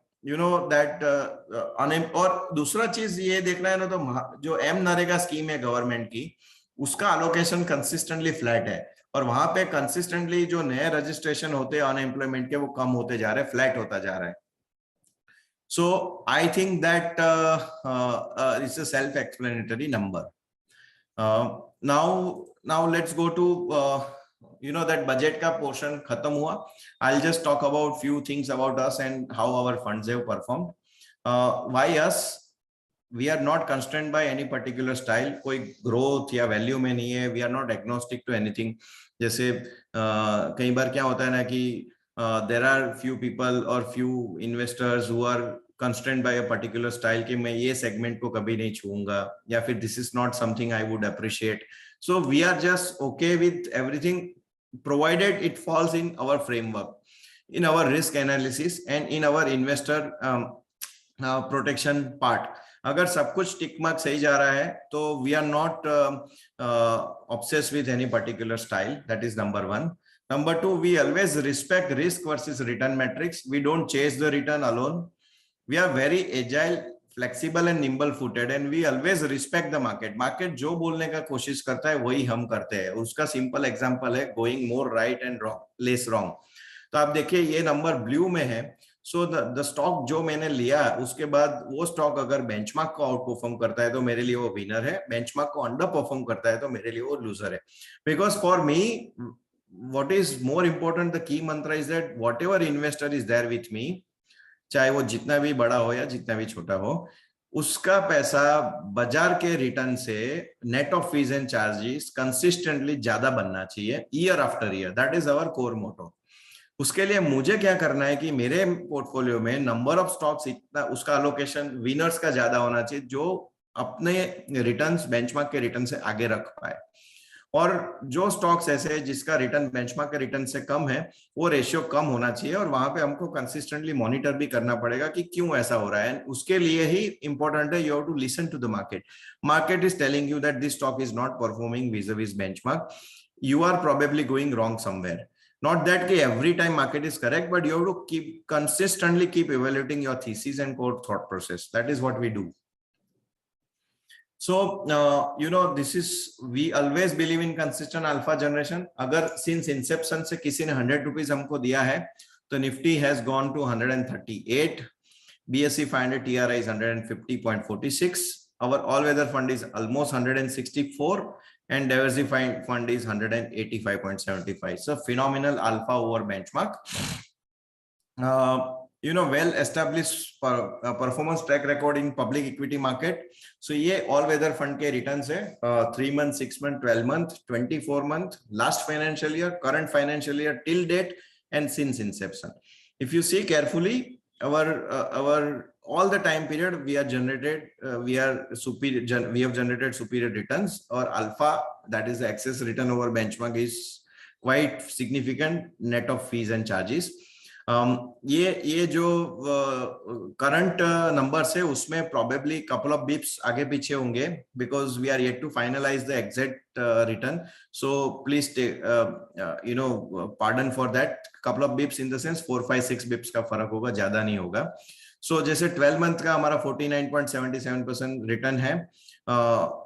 और दूसरा चीज ये देखना है ना, तो जो एम नरेगा स्कीम है गवर्नमेंट की, उसका अलोकेशन कंसिस्टेंटली फ्लैट है, और वहां पे कंसिस्टेंटली जो नए रजिस्ट्रेशन होते हैं अनएम्प्लॉयमेंट के, वो कम होते जा रहे हैं, फ्लैट होता जा रहा है. So I think that it's a self explanatory number. Now let's go to that budget का पोर्शन खत्म हुआ. I'll just talk about few things about us and how our funds have performed. Why us? We are not constrained by any particular style. कोई growth या value में नहीं है. We are not agnostic to anything. जैसे कई बार क्या होता है ना कि there are few people or few investors who are constrained by a particular style कि मैं ये segment को कभी नहीं छूऊंगा, या फिर this is not something I would appreciate. So we are just okay with everything provided it falls in our framework, in our risk analysis and in our investor protection part. अगर सब कुछ tick mark सही जा रहा है तो we are not obsessed with any particular style. That is number one. Number two, we always respect risk versus return metrics. We don't chase the return alone. We are very agile, flexible and nimble footed, and we always respect the market. Market जो बोलने का कोशिश करता है वही हम करते हैं. उसका सिंपल एग्जांपल है going more right and wrong, less wrong. तो आप देखिए ये नंबर ब्लू में है. सो द स्टॉक जो मैंने लिया उसके बाद वो स्टॉक अगर बेंचमार्क को आउट परफॉर्म करता है तो मेरे लिए वो विनर है. बेंचमार्क को अंडर परफॉर्म करता है तो मेरे लिए वो लूजर है. Because for me what is more important, the key mantra is that whatever investor is there with me, चाहे वो जितना भी बड़ा हो या जितना भी छोटा हो, उसका पैसा बाजार के रिटर्न से net of fees and charges consistently ज्यादा बनना चाहिए year after year. That is our core motto. उसके लिए मुझे क्या करना है कि मेरे पोर्टफोलियो में नंबर ऑफ स्टॉक्स इतना, उसका अलोकेशन विनर्स का ज्यादा होना चाहिए जो अपने रिटर्न्स बेंचमार्क के रिटर्न से आगे रख पाए. और जो स्टॉक्स ऐसे है जिसका रिटर्न बेंचमार्क के रिटर्न से कम है, वो रेशियो कम होना चाहिए, और वहां पे हमको कंसिस्टेंटली मॉनिटर भी करना पड़ेगा कि क्यों ऐसा हो रहा है। उसके लिए ही इंपॉर्टेंट है, you have to listen to the market. Market is telling you that this stock is not performing vis-a-vis benchmark. You are probably going wrong somewhere. Not that every time market is correct, but you have to keep consistently keep evaluating your thesis and core thought process. That is what we do. So this is, we always believe in consistent alpha generation. Agar since inception se kisi ne 100 rupees humko diya hai, to Nifty has gone to 138, BSE 500 TRI is 150.46, our all weather fund is almost 164, and diversified fund is 185.75. So phenomenal alpha over benchmark. Well established performance track record in public equity market. So ये all weather fund के returns है 3 month, 6 month, 12 month, 24 month, last financial year, current financial year till date, and since inception. If you see carefully, our all the time period we have generated superior returns, or alpha, that is the excess return over benchmark, is quite significant net of fees and charges. ये जो current numbers है उसमें probably couple of bips आगे पीछे होंगे, because we are yet to finalize the exact return. So please take pardon for that. Couple of bips in the sense 4, 5, 6 bips का फर्क होगा, ज्यादा नहीं होगा. So जैसे 12 मंथ का हमारा 49.77% रिटर्न है,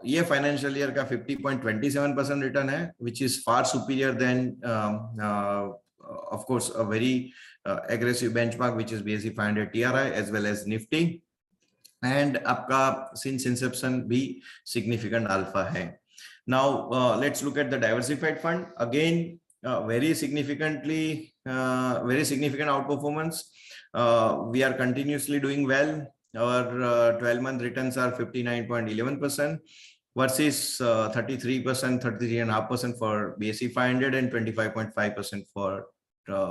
ये फाइनेंशियल ईयर का 50.27% रिटर्न है, which is far superior than of course a very aggressive benchmark, which is BSE 500 TRI as well as Nifty, and आपका since inception भी significant alpha है. Now let's look at the diversified fund. Again very significant outperformance. We are continuously doing well. Our 12-month returns are 59.11% versus 33%, 33.5% for BSE 500 and 25.5% for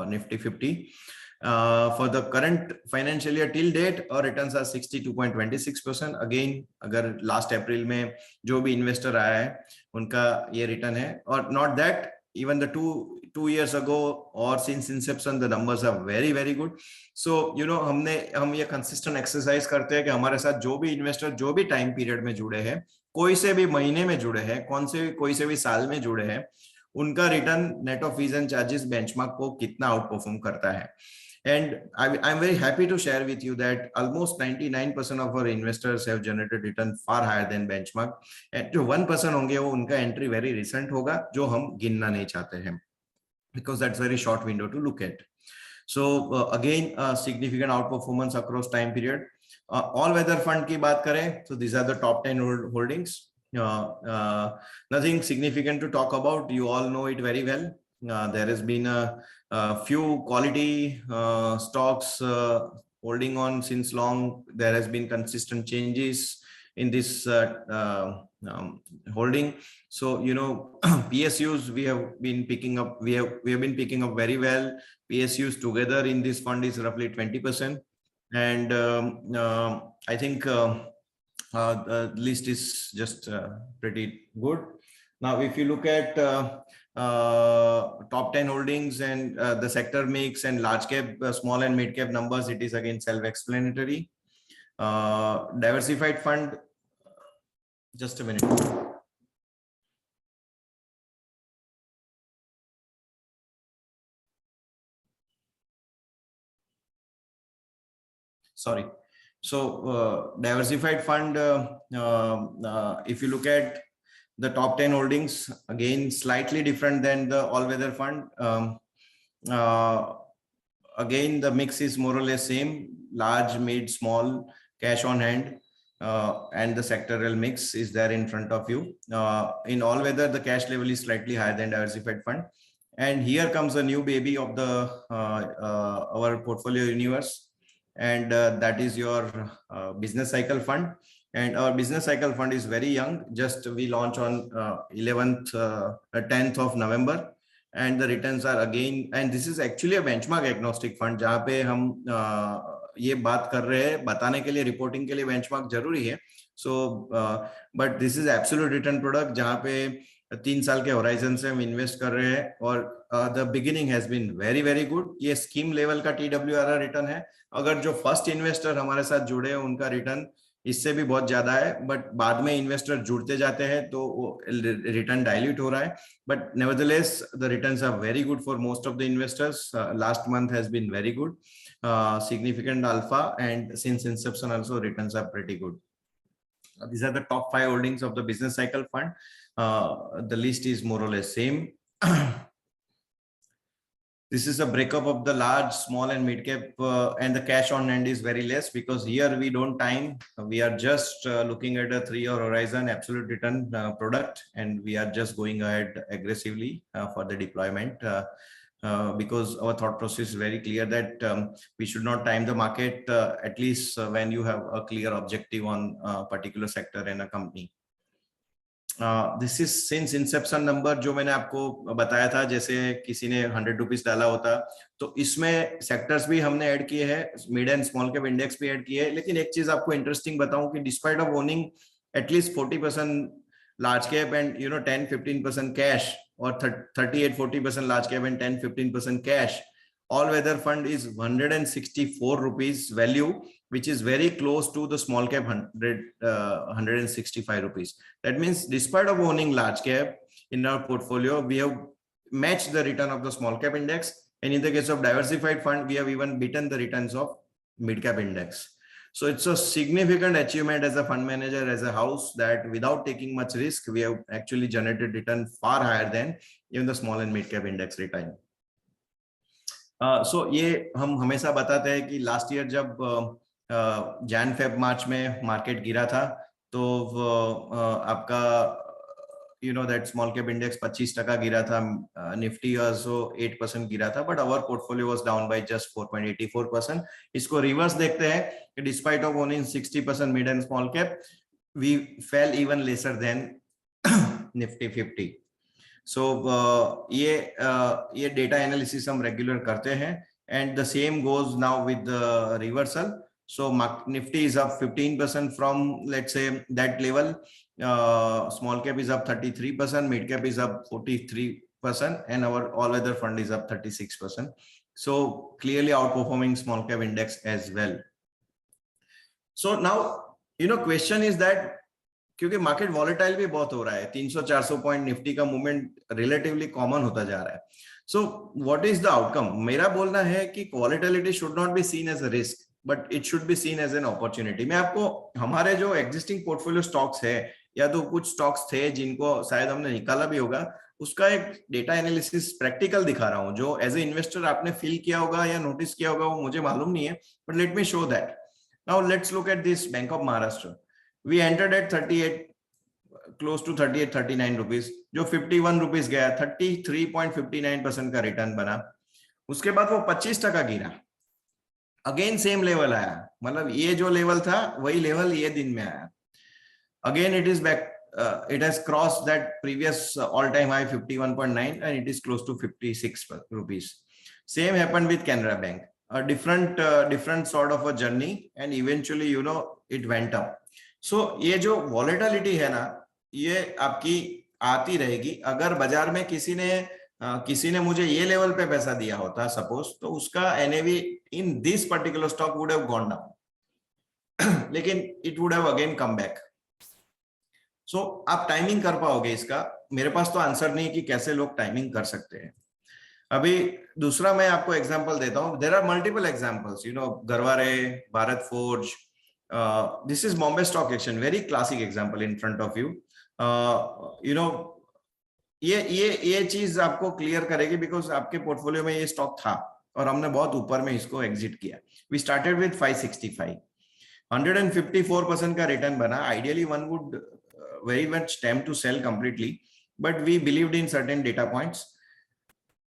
Nifty 50. For the current financial year till date, our returns are 62.26%. Again, अगर last April में जो भी investor आया है उनका ये return है, और not that even the two years ago or since inception the numbers are very very good. So हम ये consistent exercise करते हैं कि हमारे साथ जो भी investor जो भी time period में जुड़े हैं, कोई से भी महीने में जुड़े हैं, कोई से भी साल में जुड़े हैं, उनका return net of fees and charges benchmark को कितना आउटपरफॉर्म करता है. And I'm very happy to share with you that almost 99% of our investors have generated return far higher than benchmark. And जो 1% होंगे वो उनका entry very recent होगा, जो हम गिनना नहीं चाहते हैं, because that's very short window to look at. So again significant outperformance across time period. All weather fund की बात करें, so these are the top 10 holdings. Nothing significant to talk about. You all know it very well. There has been a few quality stocks holding on since long. There has been consistent changes in this holding. So PSUs we have been picking up. We have been picking up very well. PSUs together in this fund is roughly 20%, and I think the list is just pretty good. Now, if you look at top 10 holdings and the sector mix and large cap, small and mid cap numbers, it is again self-explanatory. Diversified fund, just a minute. Sorry. So diversified fund, if you look at the top 10 holdings, again slightly different than the all weather fund. Again the mix is more or less same, large, mid, small, cash on hand, and the sectoral mix is there in front of you. In all weather the cash level is slightly higher than diversified fund, and here comes a new baby of the our portfolio universe, and that is your business cycle fund. And our business cycle fund is very young, just we launch on 10th of November, and the returns are again, and this is actually a benchmark agnostic fund, जहाँ पे हम ये बात कर रहे हैं, बताने के लिए, रिपोर्टिंग के लिए benchmark जरूरी है. So but this is absolute return product, जहाँ पे 3 साल के होराइजन से हम इन्वेस्ट कर रहे हैं और the beginning has been very very good. ये स्कीम लेवल का TWRR रिटर्न है। अगर जो फर्स्ट इन्वेस्टर हमारे साथ जुड़े हैं उनका रिटर्न इससे भी बहुत ज्यादा है, बट बाद में इन्वेस्टर जुड़ते जाते हैं तो वो रिटर्न डाइल्यूट हो रहा है। But nevertheless the returns are very good for most of the investors. Last month has been very good, significant alpha, and since inception also returns are pretty good. These are the top 5 holdings of the business cycle fund. The list is more or less same. This is a breakup of the large, small, and mid cap, and the cash on hand is very less because here we don't time. We are just looking at a 3-year horizon absolute return product, and we are just going ahead aggressively for the deployment. Because our thought process is very clear that we should not time the market, at least when you have a clear objective on a particular sector in a company. This is since inception number जो मैंने आपको बताया था, जैसे किसी ने 100 rupees डाला होता तो इसमें सेक्टर्स भी हमने ऐड किए हैं, mid and small cap index भी ऐड किए हैं। लेकिन एक चीज आपको इंटरेस्टिंग बताऊं कि despite of owning at least 40% large cap and 10-15% cash, or 38-40% large cap and 10-15% cash, all weather fund is 164 rupees value, which is very close to the small cap 165 rupees. That means despite of owning large cap in our portfolio, we have matched the return of the small cap index, and in the case of diversified fund we have even beaten the returns of mid cap index. So it's a significant achievement as a fund manager, as a house, that without taking much risk, we have actually generated return far higher than even the small and mid cap index return. So ये हम हमेशा बताते हैं कि last year जब Jan Feb March में market गिरा था तो आपका that small cap index 25% गिरा था, निफ्टी also 8% गिरा था, but our portfolio was down by just 4.84%. इसको रिवर्स देखते हैं कि despite of owning 60% mid and small cap, we fell even lesser than Nifty 50. So ये data analysis हम regular करते हैं, and the same goes now with the reversal. So Nifty is up 15% from, let's say, that level. Small cap is up 33%, mid cap is up 43%, and our all weather fund is up 36%. So clearly outperforming small cap index as well. So now question is that क्योंकि market volatile भी बहुत हो रहा है, 300-400 point Nifty का movement relatively common होता जा रहा है. So what is the outcome? मेरा बोलना है कि volatility should not be seen as a risk, but it should be seen as an opportunity. मैं आपको हमारे जो एग्जिस्टिंग पोर्टफोलियो स्टॉक्स है, या तो कुछ स्टॉक्स थे जिनको शायद हमने निकाला भी होगा, उसका एक डेटा एनालिसिस प्रैक्टिकल दिखा रहा हूं, जो एज ए इन्वेस्टर आपने फील किया होगा या नोटिस किया होगा, वो मुझे मालूम नहीं है, but let me show that. Now let's look at this bank of Maharashtra. We entered at 38, close to 38-39 rupees, जो 51 rupees गया, 33.59% का रिटर्न बना. उसके बाद वो 25% गिरा, अगेन सेम लेवल आया, मतलब ये जो लेवल था वही लेवल ये दिन में आया. Again it is back, it has crossed that previous all-time high 51.9, and it is close to 56 rupees. Same happened with Canara Bank, a different sort of a journey, and eventually it went up. So ये जो volatility है ना, ये आपकी आती रहेगी. अगर बाजार में किसी ने मुझे ये लेवल पे पैसा दिया होता सपोज, तो उसका NAV in this particular stock would have gone down, लेकिन it would have again come back. So आप टाइमिंग कर पाओगे इसका? मेरे पास तो आंसर नहीं कि कैसे लोग टाइमिंग कर सकते हैं. अभी दूसरा मैं आपको एग्जांपल देता हूं. There are multiple examples, Garware, Bharat Forge. This is Bombay Stock Exchange, very classic example in front of you. ये चीज आपको क्लियर करेगी बिकॉज आपके पोर्टफोलियो में ये स्टॉक था और हमने बहुत ऊपर में इसको एग्जिट किया. वी स्टार्टेड विद 565, 154% का रिटर्न बना. Ideally one would very much tempt to sell completely, but we believed in certain data points.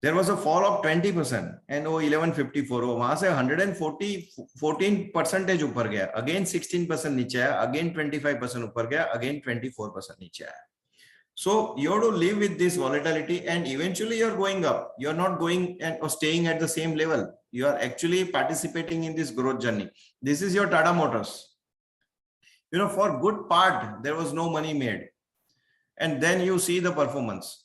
There was a fall of 20%, and वो 1154, वहां से 114% ऊपर गया, अगेन 16% नीचे आया, अगेन 25% ऊपर गया, अगेन 24% नीचे आया. So you have to live with this volatility, and eventually you're going up. You're not going or staying at the same level. You are actually participating in this growth journey. This is your Tata Motors. For good part there was no money made. and then you see the performance.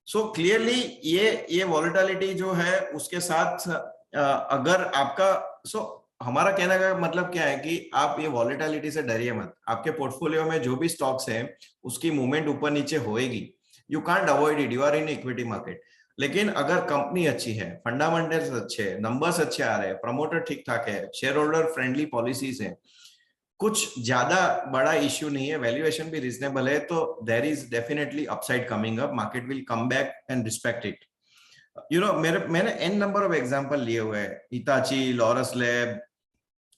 So clearly ये volatility जो है उसके साथ अगर आपका हमारा कहने का मतलब क्या है कि आप ये वॉलेटिलिटी से डरिए मत। आपके पोर्टफोलियो में जो भी स्टॉक्स हैं उसकी मूवमेंट ऊपर नीचे होएगी, you can't avoid it, you are in equity market. लेकिन अगर कंपनी अच्छी है, फंडामेंटल्स अच्छे हैं, नंबर्स अच्छे आ रहे हैं, प्रमोटर ठीक ठाक है, शेयर होल्डर फ्रेंडली पॉलिसीज है, कुछ ज्यादा बड़ा इश्यू नहीं है, वैल्यूएशन भी रीजनेबल है, तो there is definitely upside coming up, market will come back and respect it. मैंने एन नंबर ऑफ एग्जांपल लिए हुए हैं, हिताची, लॉरस लैब,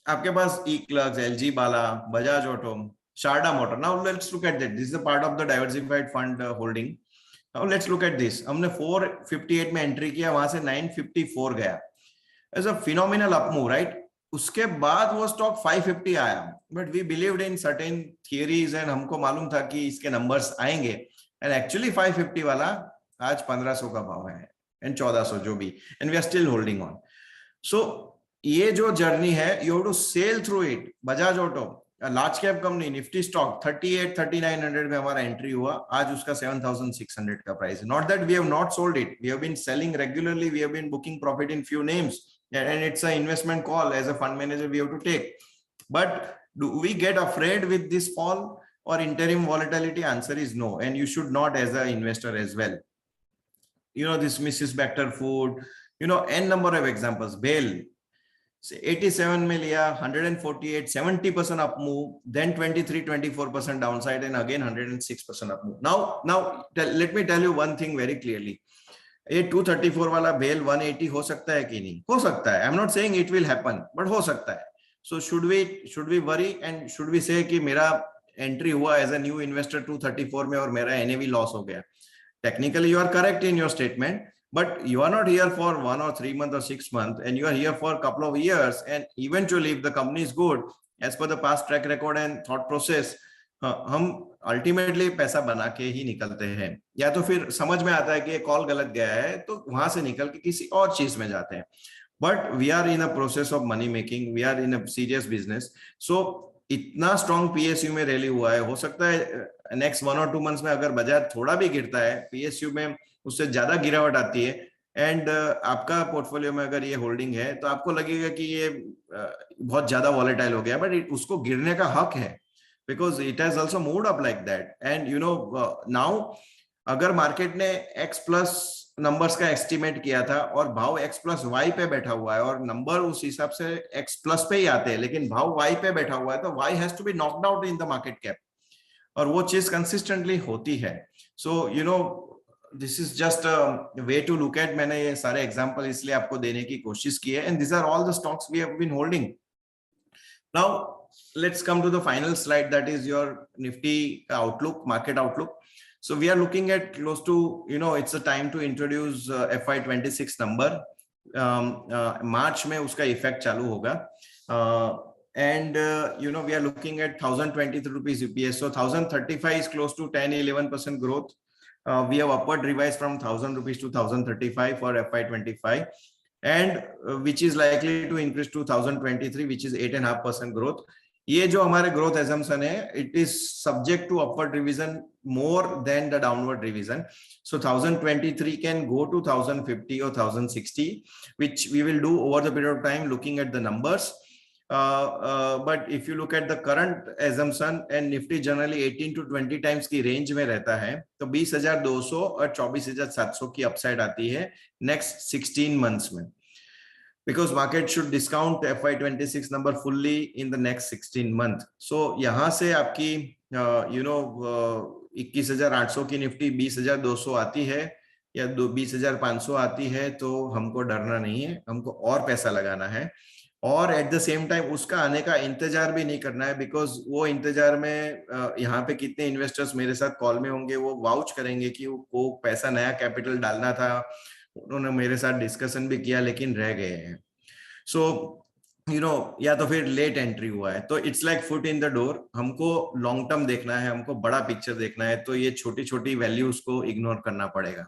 आपके पास E Clerx, LG Bala, Bajaj Auto, Sharda Motor. Now let's look at that, this is a part of the diversified fund holding. Now let's look at this, हमने 458 में entry किया, वहां से 954 गया, as a phenomenal up move, right. उसके बाद वो स्टॉक 550 आया, but we believed in certain theories and हमको मालूम था कि इसके नंबर्स आएंगे, एंड एक्चुअली 550 वाला आज 1500 का भाव है एंड 1400 जो भी, and we are still holding on. So ये जो जर्नी है, you have to sail through it. Bajaj Auto large cap company, Nifty stock 38-3900 में हमारा एंट्री हुआ, आज उसका 7600 का प्राइस है। Not that we have not sold it, we have been selling regularly, we have been booking profit in few names, and it's an investment call as a fund manager we have to take. But do we get afraid with this fall or interim volatility? Answer is no, and you should not as an investor as well. This Mrs. Bector Food, n number of examples. BHEL 87 में लिया, 148, 70% up move, then 23-24% downside, and again 106% up move. Now let me tell you one thing very clearly. ये 234 वाला bell 180 हो सकता है कि नहीं? हो सकता है। I am not saying it will happen, but हो सकता है। So should we worry and should we say कि मेरा एंट्री हुआ एज अ न्यू इन्वेस्टर 234 में और मेरा एनएवी लॉस हो गया? Technically you are correct in your statement, but you are not here for 1 or 3 months or 6 months, and you are here for a couple of years, and eventually if the company is good as per the past track record and thought process, हम ultimately पैसा बना के ही निकलते हैं, या तो फिर समझ में आता है कि ये कॉल गलत गया है तो वहां से निकल के किसी और चीज में जाते हैं। But we are in a process of money making, we are in a serious business. So इतना स्ट्रॉन्ग पीएसयू में रैली हुआ है, हो सकता है नेक्स्ट 1 or 2 मंथ्स में अगर बाजार थोड़ा भी गिरता है, पीएसयू में उससे ज्यादा गिरावट आती है, एंड आपका पोर्टफोलियो में अगर ये होल्डिंग है तो आपको लगेगा कि ये बहुत ज्यादा वॉलेटाइल हो गया, बट उसको गिरने का हक है, because it has also moved up like that. And now अगर मार्केट ने x प्लस नंबर्स का एस्टिमेट किया था और भाव x प्लस y पे बैठा हुआ है और नंबर उस हिसाब से x प्लस पे ही आते हैं, लेकिन भाव y पे बैठा हुआ है, तो y has to be knocked out in the market cap, और वो चीज कंसिस्टेंटली होती है। So this is just a way to look at. मैंने ये सारे एग्जांपल इसलिए आपको देने की कोशिश की है, and this are all the stocks we have been holding. Now let's come to the final slide, that is your Nifty outlook, market outlook. So we are looking at close to, it's a time to introduce FY26 number. March में उसका effect चालू होगा, and we are looking at 1023 rupees EPS. So 1035 is close to 10-11% growth. We have upward revised from 1000 rupees to 1035 for FY25, and which is likely to increase to 1023, which is 8.5% growth. ये जो हमारे growth assumption है, it is subject to upward revision more than the downward revision. So 1023 can go to 1050 or 1060, which we will do over the period of time looking at the numbers. But if you look at the current assumption, and Nifty generally 18 to 20 times की range में रहता है, तो 20,200 और 24,700 की upside आती है next 16 months में, because market should discount FY26 number fully in the next 16 month. So यहाँ से आपकी 21,800 की निफ्टी 20,200 आती है या 20,500 आती है, तो हमको डरना नहीं है, हमको और पैसा लगाना है, और एट द सेम टाइम उसका आने का इंतजार भी नहीं करना है, बिकॉज वो इंतजार में यहाँ पे कितने इन्वेस्टर्स मेरे साथ कॉल में होंगे, वो वाउच करेंगे कि वो पैसा नया कैपिटल डालना था, उन्होंने मेरे साथ डिस्कशन भी किया लेकिन रह गए हैं। सो या तो फिर लेट एंट्री हुआ है, तो it's like foot in the door. हमको लॉन्ग टर्म देखना है, हमको बड़ा पिक्चर देखना है, तो ये छोटी छोटी वैल्यूज को इग्नोर करना पड़ेगा,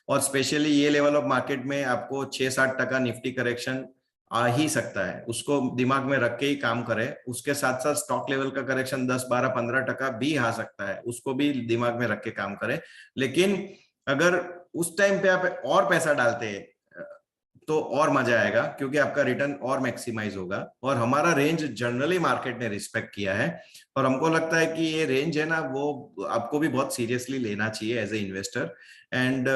और स्पेशली ये लेवल ऑफ मार्केट में आपको 6-7% निफ्टी करेक्शन आ ही सकता है, उसको दिमाग में रख के ही काम करे। उसके साथ साथ स्टॉक लेवल का करेक्शन 10, 12, 15% भी आ सकता है, उसको भी दिमाग में रख के काम करे। लेकिन अगर उस टाइम पे आप और पैसा डालते हैं तो और मजा आएगा, क्योंकि आपका रिटर्न और मैक्सिमाइज होगा। और हमारा रेंज जनरली मार्केट ने रिस्पेक्ट किया है, और हमको लगता है कि ये रेंज है ना, वो आपको भी बहुत सीरियसली लेना चाहिए एज ए इन्वेस्टर। एंड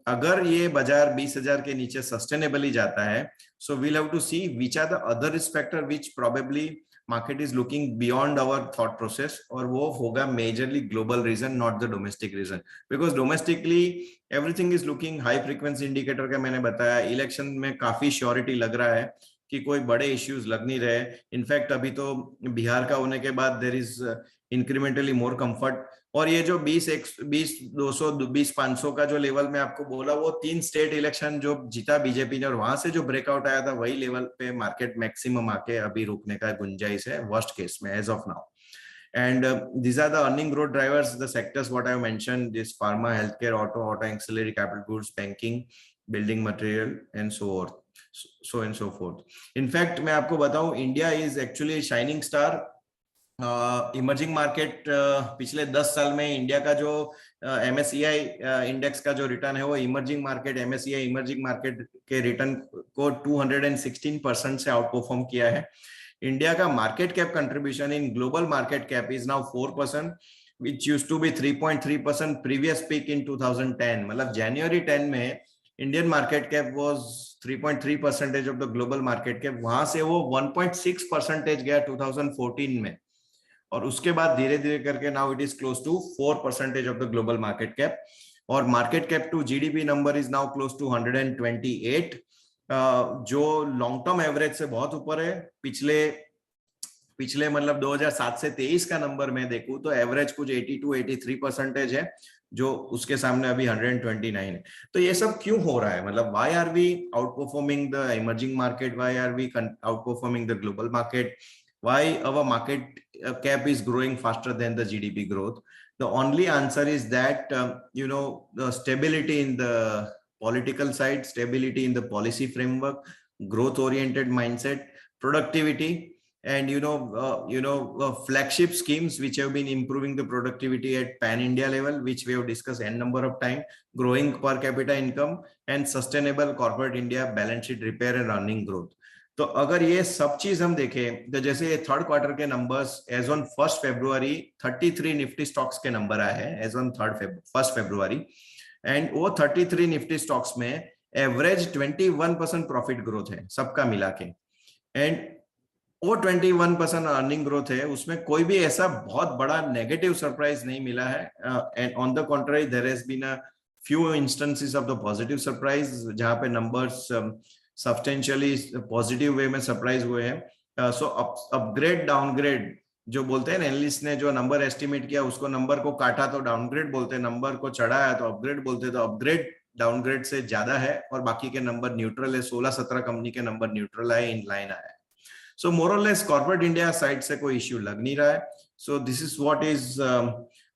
अगर ये बाजार 20,000 के नीचे सस्टेनेबली जाता है, so we'll have to see which are the other risk factor which probably market is looking beyond our thought process, और वो होगा majorly global reason, not the domestic reason, because domestically everything is looking high frequency indicator का मैंने बताया। Election में काफी surety लग रहा है कि कोई बड़े इश्यूज लग नहीं रहे। इनफैक्ट अभी तो बिहार का होने के बाद there is incrementally more comfort. और ये जो 20, 200, 20, 500 का जो लेवल में आपको बोला, वो 3 स्टेट इलेक्शन जो जीता बीजेपी ने, और वहां से जो ब्रेकआउट आया था, वही लेवल पे मार्केट मैक्सिमम आके अभी रुकने का गुंजाइश है वर्स्ट केस में as of now. And these are the earning growth drivers, the sectors what I have mentioned: this pharma, healthcare, auto ancillary, capital goods, banking, building material, and so on, so and so forth. In fact, मैं आपको बताऊं, India is actually a shining star. Emerging market पिछले 10 साल में India का जो MSCI index का जो रिटर्न है, वो emerging market MSCI emerging market के रिटर्न को 216% से आउट परफॉर्म किया है। इंडिया का market cap contribution in global market cap is now 4%, which used to be 3.3% previous peak in 2010। मतलब जनवरी 10 में Indian market cap was 3.3% of the global market cap, वहां से वो 1.6% गया 2014 में, और उसके बाद धीरे धीरे करके now it is close to 4% of the global market cap. और market cap to GDP number is now close to 128, जो लॉन्ग टर्म एवरेज से बहुत ऊपर है। पिछले पिछले मतलब 2007 से 23 का नंबर में देखूं तो एवरेज कुछ 82-83% है, जो उसके सामने अभी 129 है। तो ये सब क्यों हो रहा है? मतलब why are we outperforming the emerging market, why are we outperforming the global market, why our market cap is growing faster than the GDP growth? The only answer is that the stability in the political side, stability in the policy framework, growth oriented mindset, productivity, and flagship schemes which have been improving the productivity at pan India level, which we have discussed n number of time, growing per capita income, and sustainable corporate India balance sheet repair and earning growth। तो अगर ये सब चीज हम देखें, तो जैसे ये थर्ड क्वार्टर के numbers as on 1 February 33 Nifty stocks के नंबर आए हैं एज ऑन 1 फरवरी, एंड वो 33 निफ्टी स्टॉक्स में एवरेज 21% प्रॉफिट ग्रोथ है सबका मिला के, एंड वो 21% अर्निंग ग्रोथ है, उसमें कोई भी ऐसा बहुत बड़ा नेगेटिव सरप्राइज नहीं मिला है। And on the contrary there has been a few instances of the positive surprise, जहां पे नंबर्स सब्सटेंशियली पॉजिटिव वे में सरप्राइज हुए हैं। सो अपग्रेड डाउनग्रेड जो बोलते हैं, एनालिस्ट ने जो नंबर एस्टिमेट किया उसको नंबर को काटा तो डाउनग्रेड बोलते हैं, नंबर को चढ़ाया तो अपग्रेड बोलते हैं। तो अपग्रेड डाउनग्रेड से ज्यादा है, और बाकी के नंबर न्यूट्रल है। 16-17 कंपनी के नंबर न्यूट्रल है, इन लाइन आया है। सो मोर और लेस कॉर्पोरेट इंडिया साइड से कोई इश्यू लग नहीं रहा है। So this is what is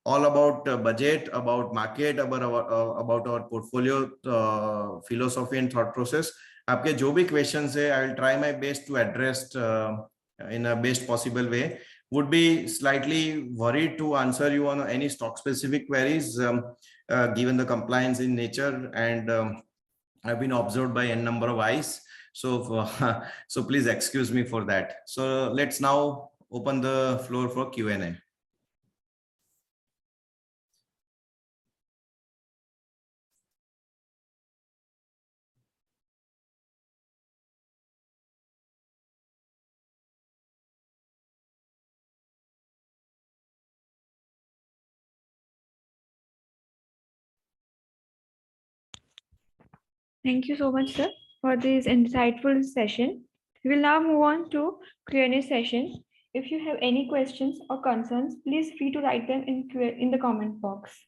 all about budget, about market, about our portfolio philosophy and thought process। आपके जो भी क्वेश्चंस है, I will try my best to address in a best possible way। would be slightly worried to answer you on any stock specific queries, given the compliance in nature, and I've been observed by n number of eyes, so so please excuse me for that। So let's now open the floor for Q&A।
Thank you so much, sir, for this insightful session. We will now move on to Q&A session. If you have any questions or concerns, please free to write them in the comment box.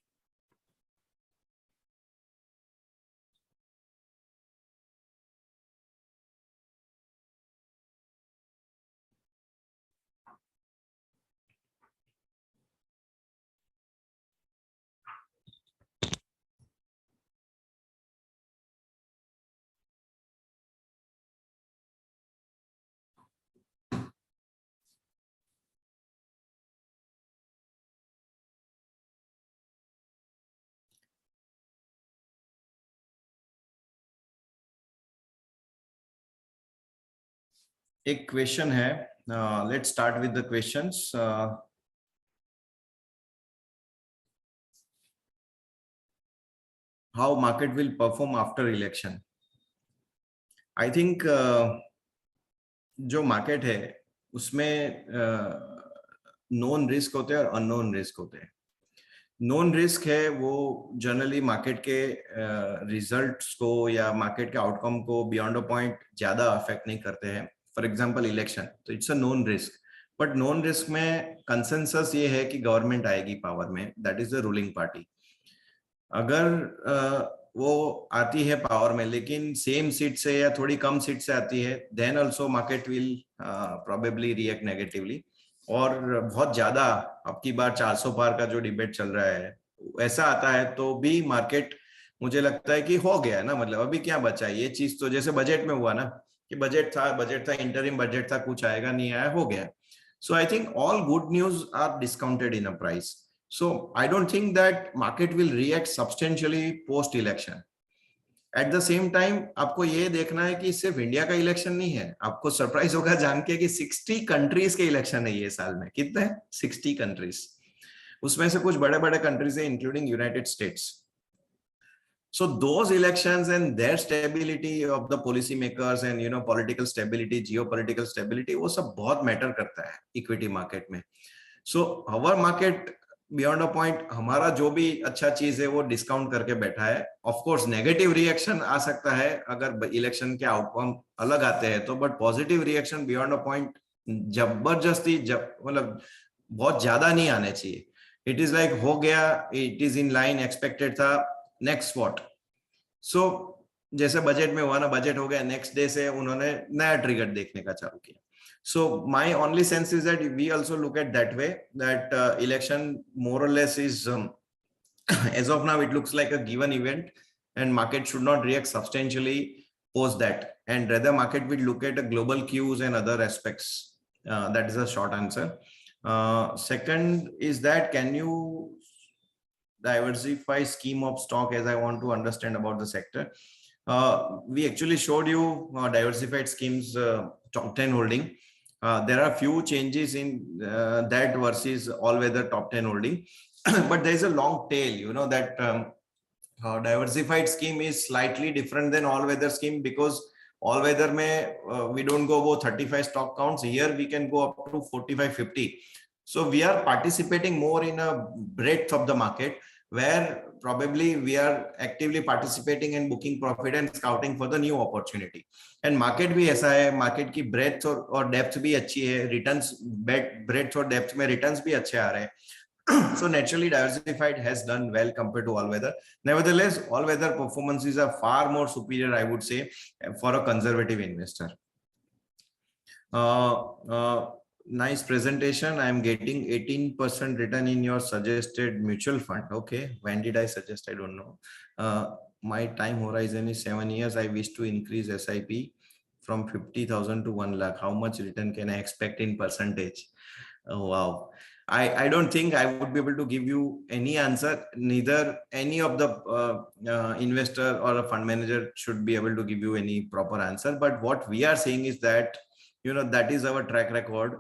एक question है, let's start with the questions. How market will perform after election? I think जो market है उसमें known risk होते हैं और unknown risk होते हैं. नोन रिस्क है वो जनरली मार्केट के रिजल्ट्स को या मार्केट के आउटकम को बियॉन्ड अ पॉइंट ज्यादा अफेक्ट नहीं करते हैं. फॉर एग्जांपल इलेक्शन, तो it's a known risk. But known risk में कंसेंसस ये है कि गवर्नमेंट आएगी पावर में, that is the ruling party. अगर वो आती है पावर में लेकिन सेम सीट से या थोड़ी कम सीट से आती है, then also market will probably react negatively. और बहुत ज्यादा अब की बार 400 पार का जो डिबेट चल रहा है ऐसा आता है तो भी मार्केट, मुझे लगता है कि हो गया ना, मतलब अभी क्या बचा है. ये चीज तो जैसे बजट में हुआ ना कि बजट था इंटरिम बजट था, कुछ आएगा नहीं आया, हो गया. So I think all good news are discounted in a price. So I don't think that market will react substantially post election. At the same time, आपको ये देखना है कि सिर्फ इंडिया का इलेक्शन नहीं है. आपको सरप्राइज होगा जान के कि 60 कंट्रीज के इलेक्शन है ये साल में. कितने? 60 कंट्रीज. उसमें से कुछ बड़े बड़े कंट्रीज है including United states. So those elections and their stability of the policy makers and political stability, geopolitical stability, वो सब बहुत मैटर करता है इक्विटी मार्केट में. So our market beyond a point हमारा जो भी अच्छा चीज है वो डिस्काउंट करके बैठा है. ऑफ कोर्स नेगेटिव रिएक्शन आ सकता है अगर इलेक्शन के आउटकम अलग आते हैं तो, but positive reaction beyond a point जबरदस्ती मतलब बहुत ज्यादा नहीं आने चाहिए. इट इज लाइक हो गया, it is in line, expected था, नेक्स्ट व्हाट. सो जैसे बजट में हुआ ना, बजट हो गया, नेक्स्ट डे से उन्होंने नया ट्रिगर देखने का चालू किया. So my only sense is that we also look at that way, that election more or less is as of now it looks like a given event and market should not react substantially post that, and rather market will look at a global cues and other aspects. That is a short answer. Second is that can you diversify scheme of stock, as I want to understand about the sector. We actually showed you diversified schemes, top 10 holding. There are few changes in that versus all-weather top 10 holding, but there is a long tail. That diversified scheme is slightly different than all-weather scheme because all-weather mein we don't go above 35 stock counts. Here we can go up to 45, 50. So we are participating more in a breadth of the market, where probably we are actively participating in booking profit and scouting for the new opportunity. And market भी ऐसा है, market की breadth और depth भी अच्छी है, returns breadth और depth में returns भी अच्छे आ रहे हैं. So naturally diversified has done well compared to all weather. Nevertheless, all weather performances are far more superior, I would say, for a conservative investor. Nice presentation. I am getting 18% return in your suggested mutual fund. Okay, when did I suggest? I don't know. My time horizon is 7 years. I wish to increase SIP from 50,000 to 1 lakh. How much return can I expect in percentage? Oh, wow. I don't think I would be able to give you any answer. Neither any of the investor or a fund manager should be able to give you any proper answer. But what we are saying is that that is our track record.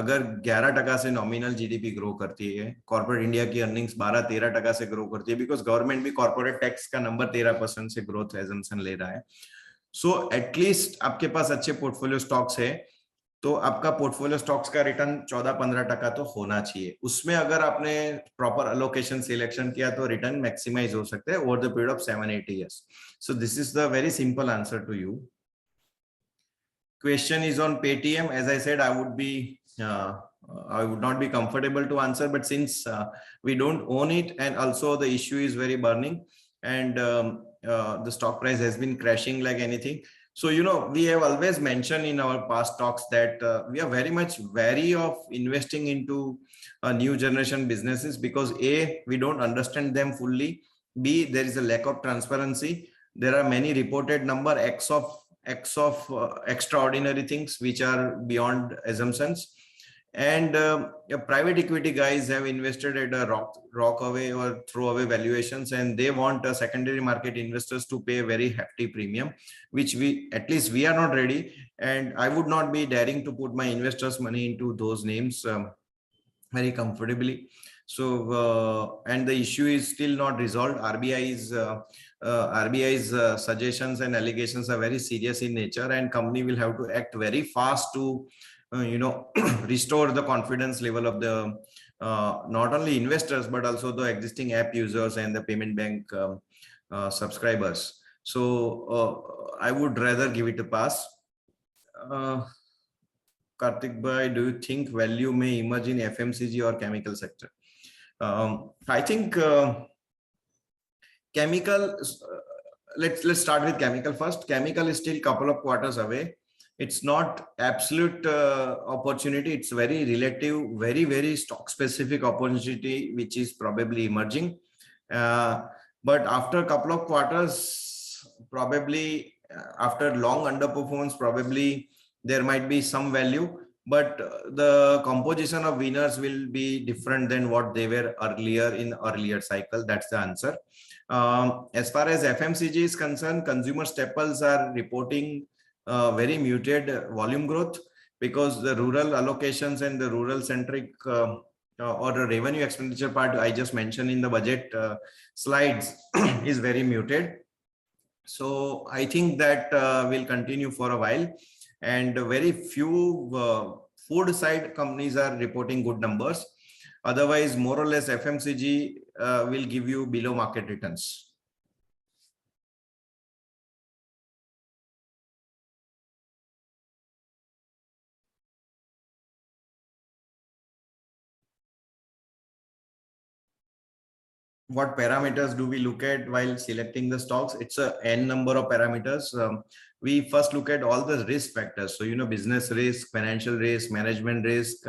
अगर 11% से nominal GDP grow करती है, corporate India की earnings 12-13% से grow करती है, because government भी corporate tax का नंबर 13% से ग्रोथ एजम्पशन ले रहा है. सो एटलीस्ट आपके पास अच्छे पोर्टफोलियो स्टॉक्स है तो आपका पोर्टफोलियो स्टॉक्स का रिटर्न 14-15% तो होना चाहिए. उसमें अगर आपने प्रॉपर अलोकेशन सिलेक्शन किया तो रिटर्न मैक्सिमाइज हो सकते हैं over the period of 7-8 years. So this is the very simple answer to you. Question is on Paytm. As I said, I would not be comfortable to answer, but since we don't own it and also the issue is very burning and the stock price has been crashing like anything. So, we have always mentioned in our past talks that we are very much wary of investing into new generation businesses because A, we don't understand them fully. B, there is a lack of transparency. There are many reported number X of extraordinary things which are beyond assumptions. And private equity guys have invested at a rock away or throwaway valuations, and they want secondary market investors to pay a very hefty premium, which at least we are not ready. And I would not be daring to put my investors' money into those names very comfortably. So and the issue is still not resolved. RBI's suggestions and allegations are very serious in nature, and company will have to act very fast to restore the confidence level of the not only investors but also the existing app users and the payment bank subscribers. So I would rather give it a pass. Karthik bhai, do you think value may emerge in FMCG or chemical sector? I think chemical. Let's start with chemical first. Chemical is still couple of quarters away. It's not absolute opportunity. It's very relative, very stock specific opportunity, which is probably emerging. But after a couple of quarters, probably after long underperformance, probably there might be some value, but the composition of winners will be different than what they were earlier in earlier cycle. That's the answer. As far as FMCG is concerned, consumer staples are reporting very muted volume growth because the rural allocations and the rural centric or the revenue expenditure part I just mentioned in the budget slides is very muted. So I think that will continue for a while, and very few food side companies are reporting good numbers. Otherwise, more or less FMCG will give you below market returns. What parameters do we look at while selecting the stocks? It's a n number of parameters. We first look at all the risk factors. So, business risk, financial risk, management risk,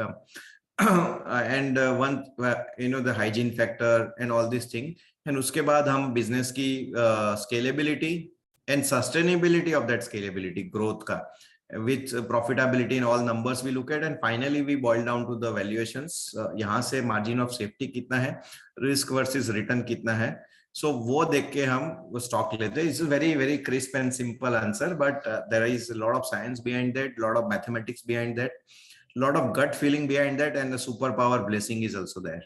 and one, the hygiene factor and all these things. And uske baad hum business ki scalability and sustainability of that scalability, growth ka, with profitability in all numbers we look at, and finally we boil down to the valuations. यहाँ से margin of safety कितना है, risk versus return कितना है. So वो देख के हम वो stock लेते हैं. It's a very crisp and simple answer, but there is a lot of science behind that, lot of mathematics behind that, lot of gut feeling behind that, and the superpower blessing is also there.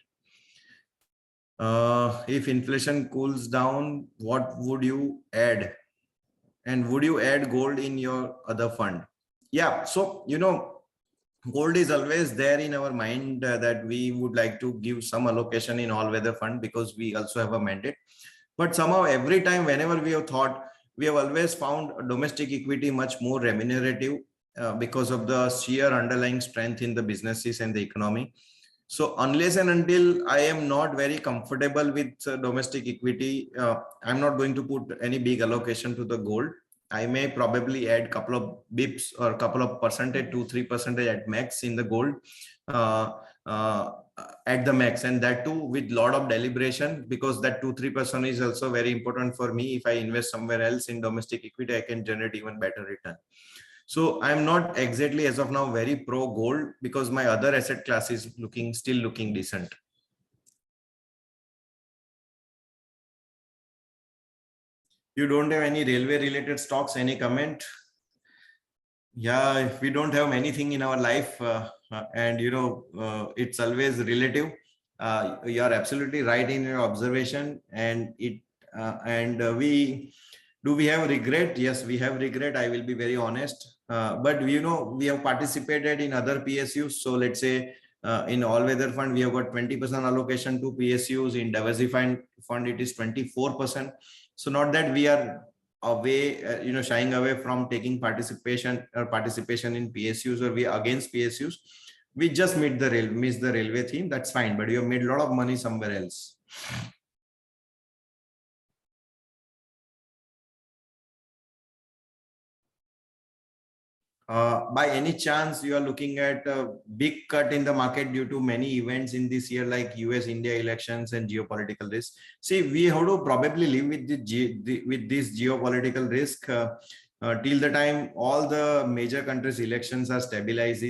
If inflation cools down, what would you add? And would you add gold in your other fund? Yeah, so gold is always there in our mind that we would like to give some allocation in all weather fund because we also have a mandate. But somehow every time whenever we have thought, we have always found domestic equity much more remunerative because of the sheer underlying strength in the businesses and the economy. So unless and until I am not very comfortable with domestic equity, I'm not going to put any big allocation to the gold. I may probably add couple of bips or couple of percentage, 2-3% at max in the gold at the max, and that too with lot of deliberation, because that 2-3% is also very important for me. If I invest somewhere else in domestic equity, I can generate even better return. So I'm not exactly as of now very pro gold because my other asset class is still looking decent. You don't have any railway related stocks? Any comment? Yeah, we don't have anything in our life, and it's always relative. You are absolutely right in your observation, and we have regret? Yes, we have regret. I will be very honest. But we have participated in other PSUs. So let's say in all weather fund, we have got 20% allocation to PSUs. In diversified fund, it is 24%. So not that we are away, shying away from taking participation in PSUs, or we are against PSUs. We just missed the railway theme. That's fine, but you have made a lot of money somewhere else. By any chance you are looking at a big cut in the market due to many events in this year, like US-India elections and geopolitical risk? See, we have to probably live with this geopolitical risk till the time all the major countries' elections are stabilized.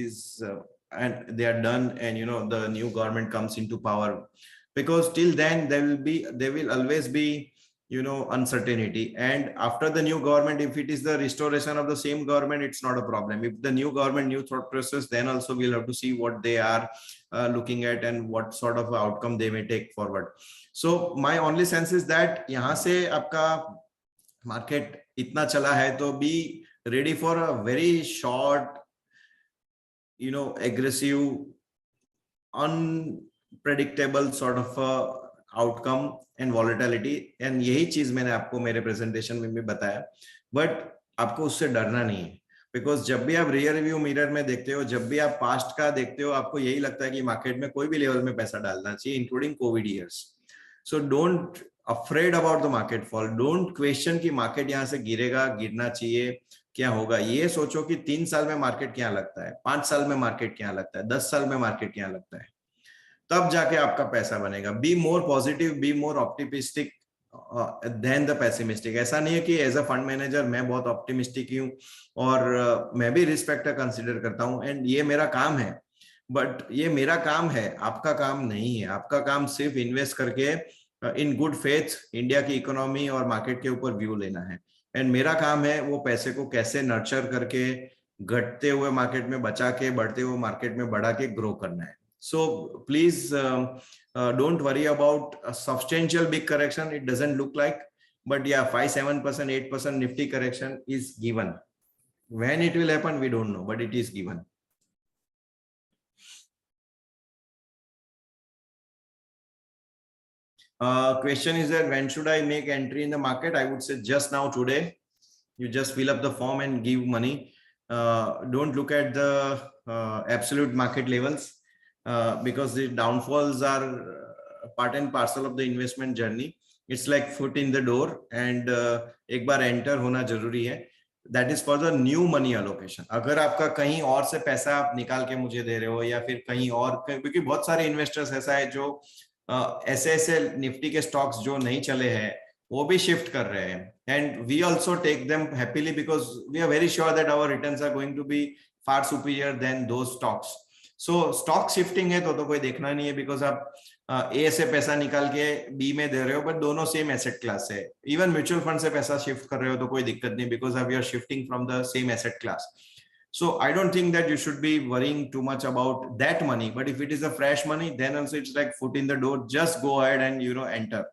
and they are done, and the new government comes into power, because till then there will always be uncertainty. And after the new government, if it is the restoration of the same government, it's not a problem. If the new government, new thought process, then also we'll have to see what they are looking at and what sort of outcome they may take forward. So my only sense is that यहाँ से आपका market इतना चला है, तो be ready for a very short, aggressive, unpredictable sort of outcome and volatility. And यही चीज मैंने आपको मेरे प्रेजेंटेशन में भी बताया, बट आपको उससे डरना नहीं है, बिकॉज जब भी आप रियर व्यू मिरर में देखते हो, जब भी आप पास्ट का देखते हो, आपको यही लगता है कि मार्केट में कोई भी लेवल में पैसा डालना चाहिए, including Covid years. So don't afraid about the market fall, don't question कि मार्केट यहाँ से गिरेगा, गिरना चाहिए, क्या होगा. ये सोचो कि 3 साल में मार्केट क्या लगता है, 5 साल में मार्केट क्या लगता है, 10 साल में मार्केट क्या लगता है, तब जाके आपका पैसा बनेगा. Be more positive, be more optimistic than the pessimistic. ऐसा नहीं है कि एज अ फंड मैनेजर मैं बहुत ऑप्टिमिस्टिक हूँ और मैं भी रिस्क फैक्टर कंसिडर करता हूँ एंड ये मेरा काम है, बट ये मेरा काम है, आपका काम नहीं है. आपका काम सिर्फ इन्वेस्ट करके इन गुड फेथ इंडिया की इकोनॉमी और मार्केट के ऊपर व्यू लेना है. एंड मेरा काम है वो पैसे को कैसे नर्चर करके घटते हुए मार्केट में बचा के बढ़ते हुए मार्केट में बढ़ा के ग्रो करना है. So please don't worry about a substantial big correction. It doesn't look like, but yeah, 5-7%, 8% Nifty correction is given. When it will happen, we don't know, but it is given. Question is that when should I make entry in the market? I would say just now, today. You just fill up the form and give money. Don't look at the absolute market levels. Because the downfalls are part and parcel of the investment journey. It's like foot in the door, and एक बार enter होना जरूरी है. That is for the new money allocation. अगर आपका कहीं और से पैसा आप निकाल के मुझे दे रहे हो या फिर कहीं और, क्योंकि बहुत सारे इन्वेस्टर्स ऐसा है जो ऐसे निफ्टी के स्टॉक्स जो नहीं चले हैं वो भी शिफ्ट कर रहे हैं, and we also take them happily because we are very sure that our returns are going to be far superior than those stocks. So stock shifting है तो कोई देखना नहीं है, बिकॉज आप ए से पैसा निकाल के बी में दे रहे हो, बट दोनों सेम एसेट क्लास है. इवन म्यूचुअल फंड से पैसा शिफ्ट कर रहे हो तो कोई दिक्कत नहीं, बिकॉज आप you are shifting from the same asset class. So I don't think that you should be worrying too much about that money, but if it is a fresh money, then also it's like foot in the door. Just go ahead and enter.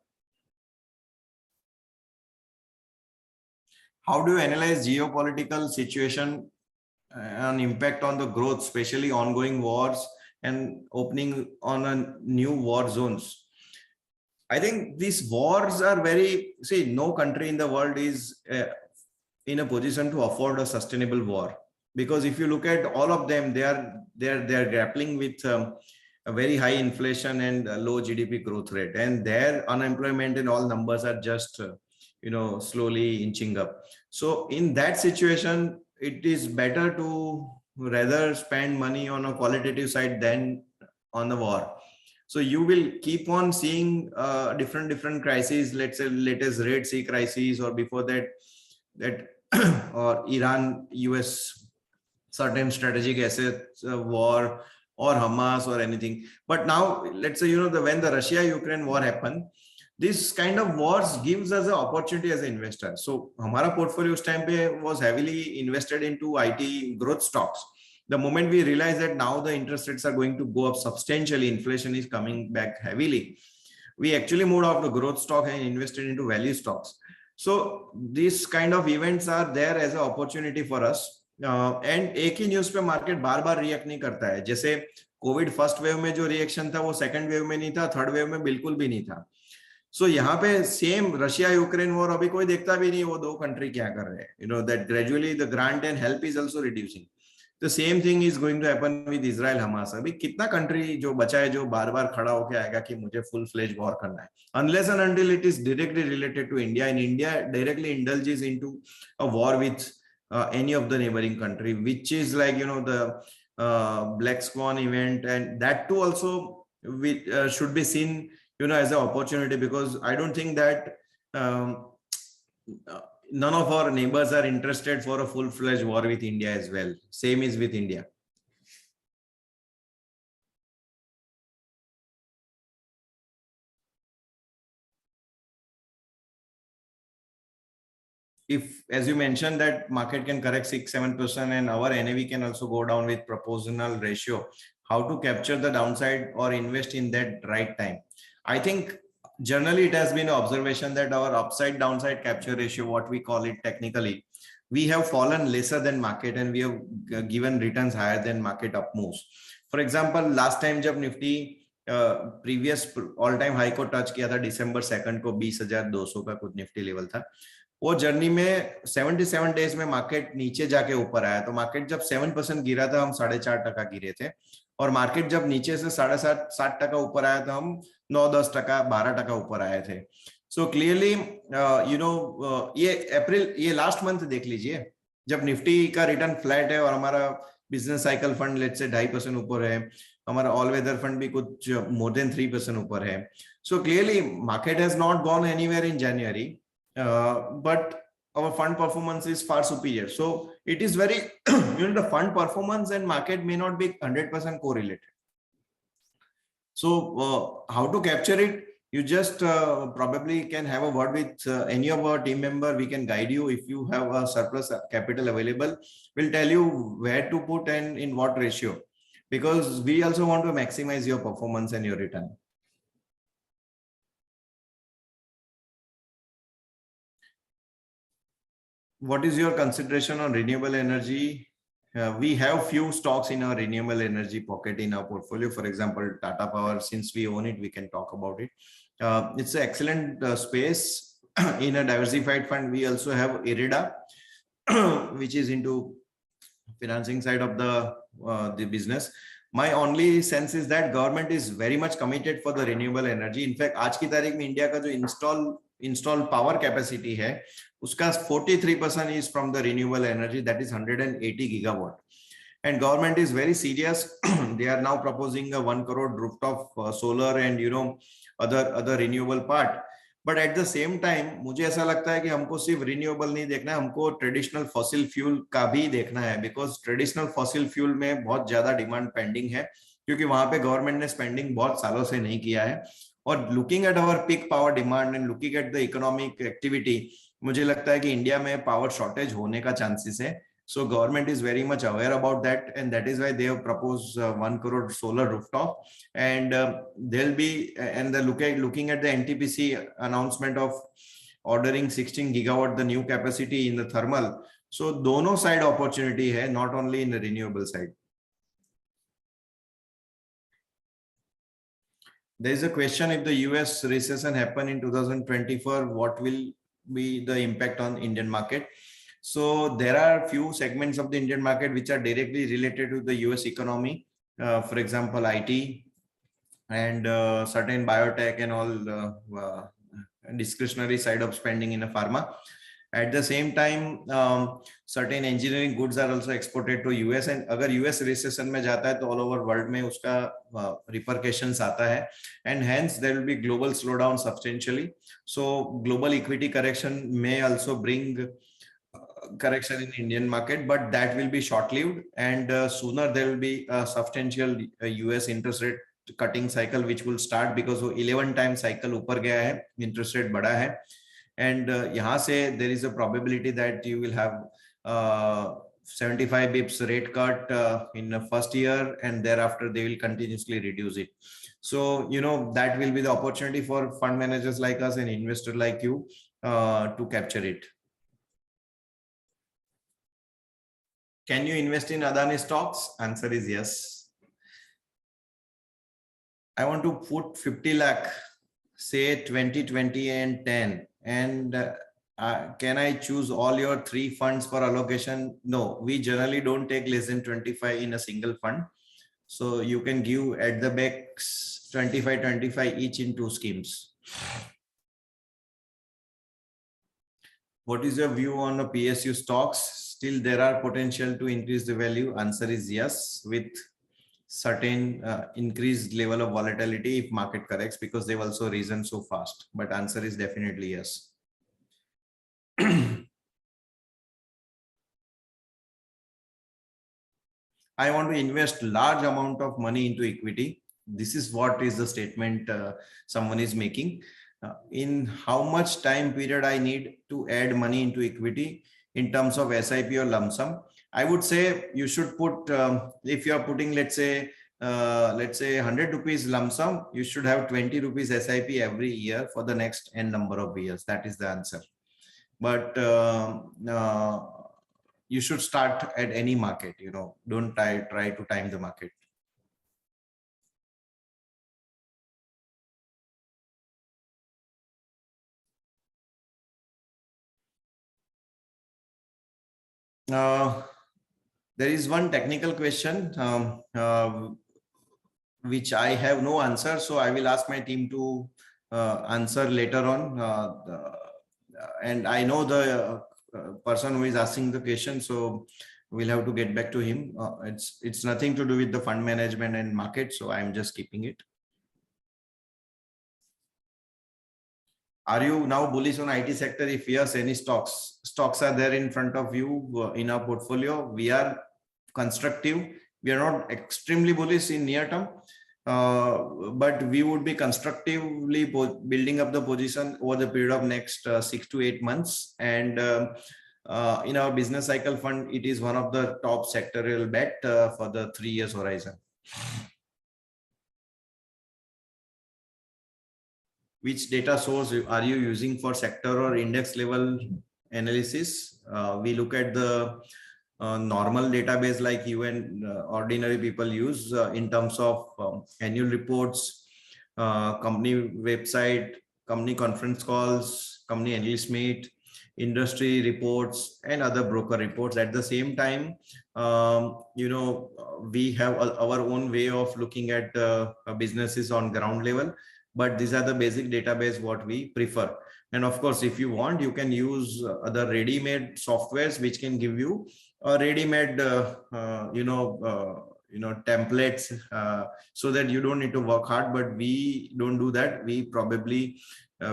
How do you analyze geopolitical situation an impact on the growth, especially ongoing wars and opening on a new war zones? I think these wars are no country in the world is in a position to afford a sustainable war, because if you look at all of them, they are grappling with a very high inflation and low GDP growth rate, and their unemployment and all numbers are just slowly inching up. So in that situation, it is better to rather spend money on a qualitative side than on the war. So you will keep on seeing different crises. Let's say latest Red Sea crisis, or before that or Iran US certain strategic assets war, or Hamas, or anything. But now let's say when the Russia Ukraine war happened, this kind of wars gives us an opportunity as an investor. So hamara portfolio us time pe was heavily invested into IT growth stocks. The moment we realize that now the interest rates are going to go up substantially, inflation is coming back heavily, we actually moved off the growth stock and invested into value stocks. So these kind of events are there as an opportunity for us. And एक ही news पे market बार बार react नहीं करता है. जैसे Covid first wave में जो reaction था वो सेकंड वेव में नहीं था, थर्ड वेव में बिल्कुल भी नहीं था. सो यहाँ पे सेम रशिया यूक्रेन वॉर अभी कोई देखता भी नहीं वो दो कंट्री क्या कर रहे हैं. That gradually the grant and help is also reducing. The same thing is going to happen with Israel Hamas. अभी कितना कंट्री जो बचा है जो बार बार खड़ा होके आएगा कि मुझे फुल फ्लेज वॉर करना है, unless and until it is directly related to India, and India directly indulges into a war with any of the neighboring country, which is like the black swan event, and that too also should be seen as an opportunity, because I don't think that none of our neighbors are interested for a full-fledged war with India as well. Same is with India. if, as you mentioned, that market can correct 6-7% and our NAV can also go down with proportional ratio, how to capture the downside or invest in that right time? I think generally it has been an observation that our upside downside capture ratio, what we call it technically, we have fallen lesser than market and we have given returns higher than market up moves. For example, last time जब Nifty previous all time high को touch किया था December 2 को 20,200 का कुछ Nifty level था, वो journey में 77 डेज में मार्केट नीचे जाके ऊपर आया। तो मार्केट जब 7% गिरा था हम 4.5% गिरे थे, और मार्केट जब नीचे से 7.5% ऊपर आया था हम 9-10%, 12% ऊपर आए थे। सो क्लियरली ये अप्रैल, ये लास्ट मंथ देख लीजिए, जब निफ्टी का रिटर्न फ्लैट है और हमारा business cycle fund let's say 2.5% ऊपर है, हमारा ऑल वेदर फंड भी कुछ मोर देन 3% ऊपर है। So clearly market has not gone anywhere in January, but our fund performance is far superior. So it is very the fund performance and market may not be 100% correlated. So how to capture it? You just probably can have a word with any of our team member. We can guide you. If you have a surplus capital available, we'll tell you where to put and in what ratio, because we also want to maximize your performance and your return. What is your consideration on renewable energy? We have few stocks in our renewable energy pocket in our portfolio. For example, Tata Power, since we own it, we can talk about it. It's an excellent space. In a diversified fund, we also have IREDA, which is into financing side of the business. My only sense is that government is very much committed for the renewable energy. In fact, आज की तारीख में India का जो install power capacity है, उसका 43% is from the renewable energy, that is 180 gigawatt. And government is very serious. They are now proposing a 1 crore rooftop solar and other renewable part. But at the same time, मुझे ऐसा लगता है कि हमको सिर्फ renewable नहीं देखना है, हमको ट्रेडिशनल फॉसिल फ्यूल का भी देखना है, बिकॉज ट्रेडिशनल फॉसिल फ्यूल में बहुत ज्यादा डिमांड पेंडिंग है, क्योंकि वहां पे गवर्नमेंट ने स्पेंडिंग बहुत सालों से नहीं किया है। और looking at our peak power demand and looking at the economic activity, मुझे लगता है कि इंडिया में पावर शॉर्टेज होने का चांसेस है। So government is very much aware about that, and that is why they have proposed 1 crore solar rooftop, and they'll be and they're looking at the NTPC announcement of ordering 16 gigawatt the new capacity in the thermal. So dono side opportunity hai, not only in the renewable side. There is a question, if the US recession happen in 2024, what will be the impact on Indian market? So there are few segments of the Indian market which are directly related to the US economy. For example, IT and certain biotech and all discretionary side of spending in a pharma. At the same time, certain engineering goods are also exported to US, and अगर US recession में जाता है तो all over world में उसका repercussions आता है, and hence there will be global slowdown substantially. So global equity correction may also bring correction in Indian market, but that will be short-lived, and sooner there will be a substantial US interest rate cutting cycle which will start, because वो 11 time cycle ऊपर गया है, interest rate बढ़ा है, and यहाँ से there is a probability that you will have 75 bips rate cut in the first year, and thereafter they will continuously reduce it. So that will be the opportunity for fund managers like us and investor like you to capture it. Can you invest in Adani stocks? Answer is yes. I want to put 50 lakh, say 20, 20 and 10. And can I choose all your 3 funds for allocation? No, we generally don't take less than 25 in a single fund. So you can give at the back 25 each in 2 schemes. What is your view on the PSU stocks? Still there are potential to increase the value. Answer is yes, with certain increased level of volatility if market corrects, because they've also risen so fast. But answer is definitely yes. I want to invest large amount of money into equity. This is what is the statement someone is making. in how much time period I need to add money into equity in terms of SIP or lump sum. I would say you should put, if you are putting, let's say 100 rupees lump sum, you should have 20 rupees SIP every year for the next n number of years. That is the answer. But you should start at any market, don't try to time the market. There is one technical question which I have no answer, so I will ask my team to answer later on. And I know the person who is asking the question, so we'll have to get back to him. It's nothing to do with the fund management and market, so I'm just keeping it. Are you now bullish on IT sector? If yes, any stocks are there in front of you in our portfolio? We are constructive. We are not extremely bullish in near term, but we would be constructively building up the position over the period of next 6 to 8 months. And in our business cycle fund, it is one of the top sectorial bet for the 3 years horizon. Which data source are you using for sector or index level analysis? We look at the normal database like you and ordinary people use in terms of annual reports, company website, company conference calls, company analyst meet, industry reports, and other broker reports. At the same time, we have our own way of looking at businesses on ground level. But these are the basic database what we prefer. And of course, if you want, you can use other ready-made softwares which can give you a ready-made, templates so that you don't need to work hard. But we don't do that. We probably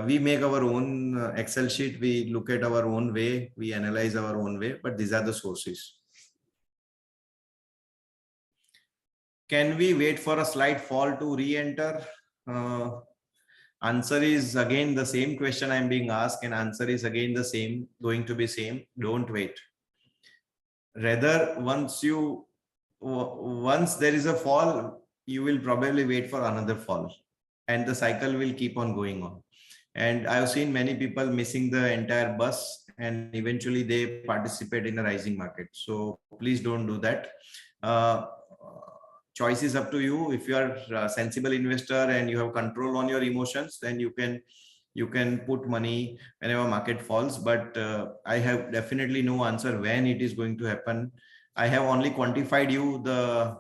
we make our own Excel sheet. We look at our own way. We analyze our own way. But these are the sources. Can we wait for a slight fall to re-enter? Answer is again the same question I'm being asked, and answer is again the same, going to be same. Don't wait. Rather, once there is a fall, you will probably wait for another fall, and the cycle will keep on going on. And I've seen many people missing the entire bus, and eventually they participate in a rising market. So please don't do that. Choice is up to you. If you are a sensible investor and you have control on your emotions, then you can put money whenever market falls. But I have definitely no answer when it is going to happen. I have only quantified you the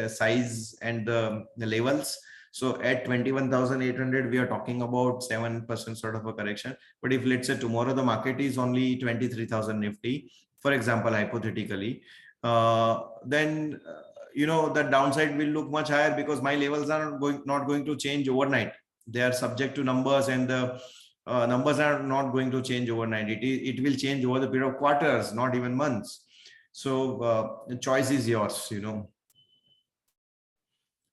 size and the levels. So at 21,800, we are talking about 7% sort of a correction. But if let's say tomorrow the market is only 23,000 Nifty, for example, hypothetically, then the downside will look much higher because my levels are not going to change overnight. They are subject to numbers, and the numbers are not going to change overnight. It will change over the period of quarters, not even months. So the choice is yours.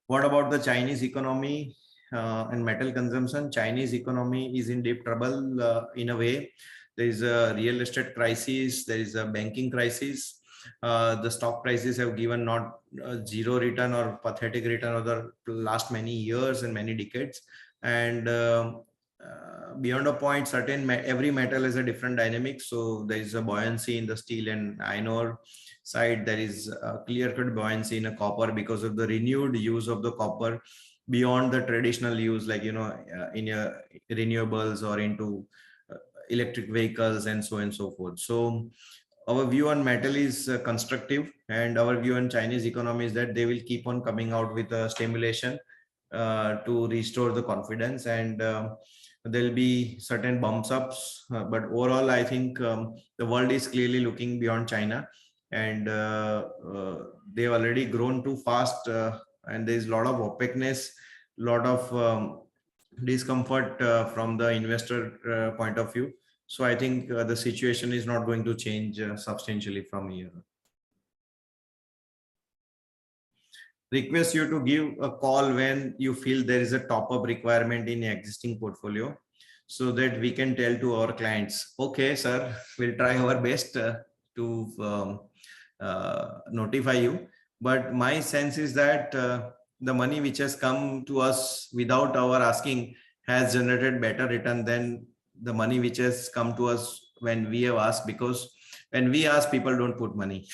What about the Chinese economy and metal consumption? Chinese economy is in deep trouble in a way. There is a real estate crisis. There is a banking crisis. The stock prices have given not zero return or pathetic return over the last many years and many decades. And beyond a point, every metal has a different dynamic. So there is a buoyancy in the steel and iron ore side. There is a clear-cut buoyancy in a copper because of the renewed use of the copper beyond the traditional use, like in your renewables or into electric vehicles and so on and so forth. So our view on metal is constructive, and our view on Chinese economy is that they will keep on coming out with a stimulation to restore the confidence, and there'll be certain bumps ups. But overall, I think the world is clearly looking beyond China, and they've already grown too fast, and there's a lot of opaqueness, a lot of discomfort from the investor point of view. So I think the situation is not going to change substantially from here. Request you to give a call when you feel there is a top-up requirement in existing portfolio. so that we can tell to our clients, okay, sir, we'll try our best to notify you. But my sense is that the money which has come to us without our asking has generated better return than the money which has come to us when we have asked, because when we ask, people don't put money.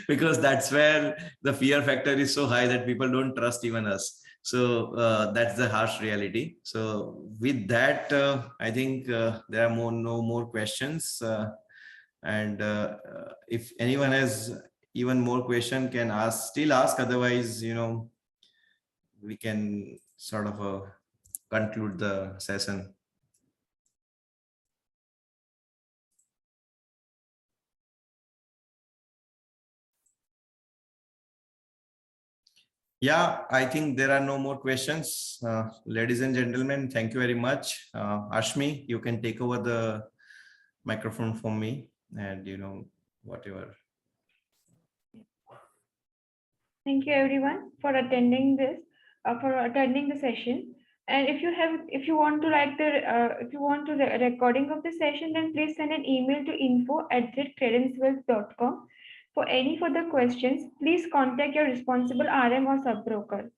Because that's where the fear factor is so high that people don't trust even us. So that's the harsh reality. So with that, I think there are no more questions. And if anyone has even more question, can still ask. Otherwise, we can sort of conclude the session. Yeah, I think there are no more questions. Ladies and gentlemen, thank you very much. Ashmi, you can take over the microphone from me, and whatever.
Thank you everyone for attending this, for attending the session. And if you want to recording of the session, then please send an email to info@credencewealth.com. For any further questions, please contact your responsible RM or sub-broker.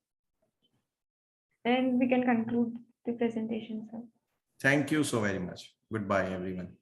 And we can conclude the presentation, sir.
Thank you so very much. Goodbye, everyone.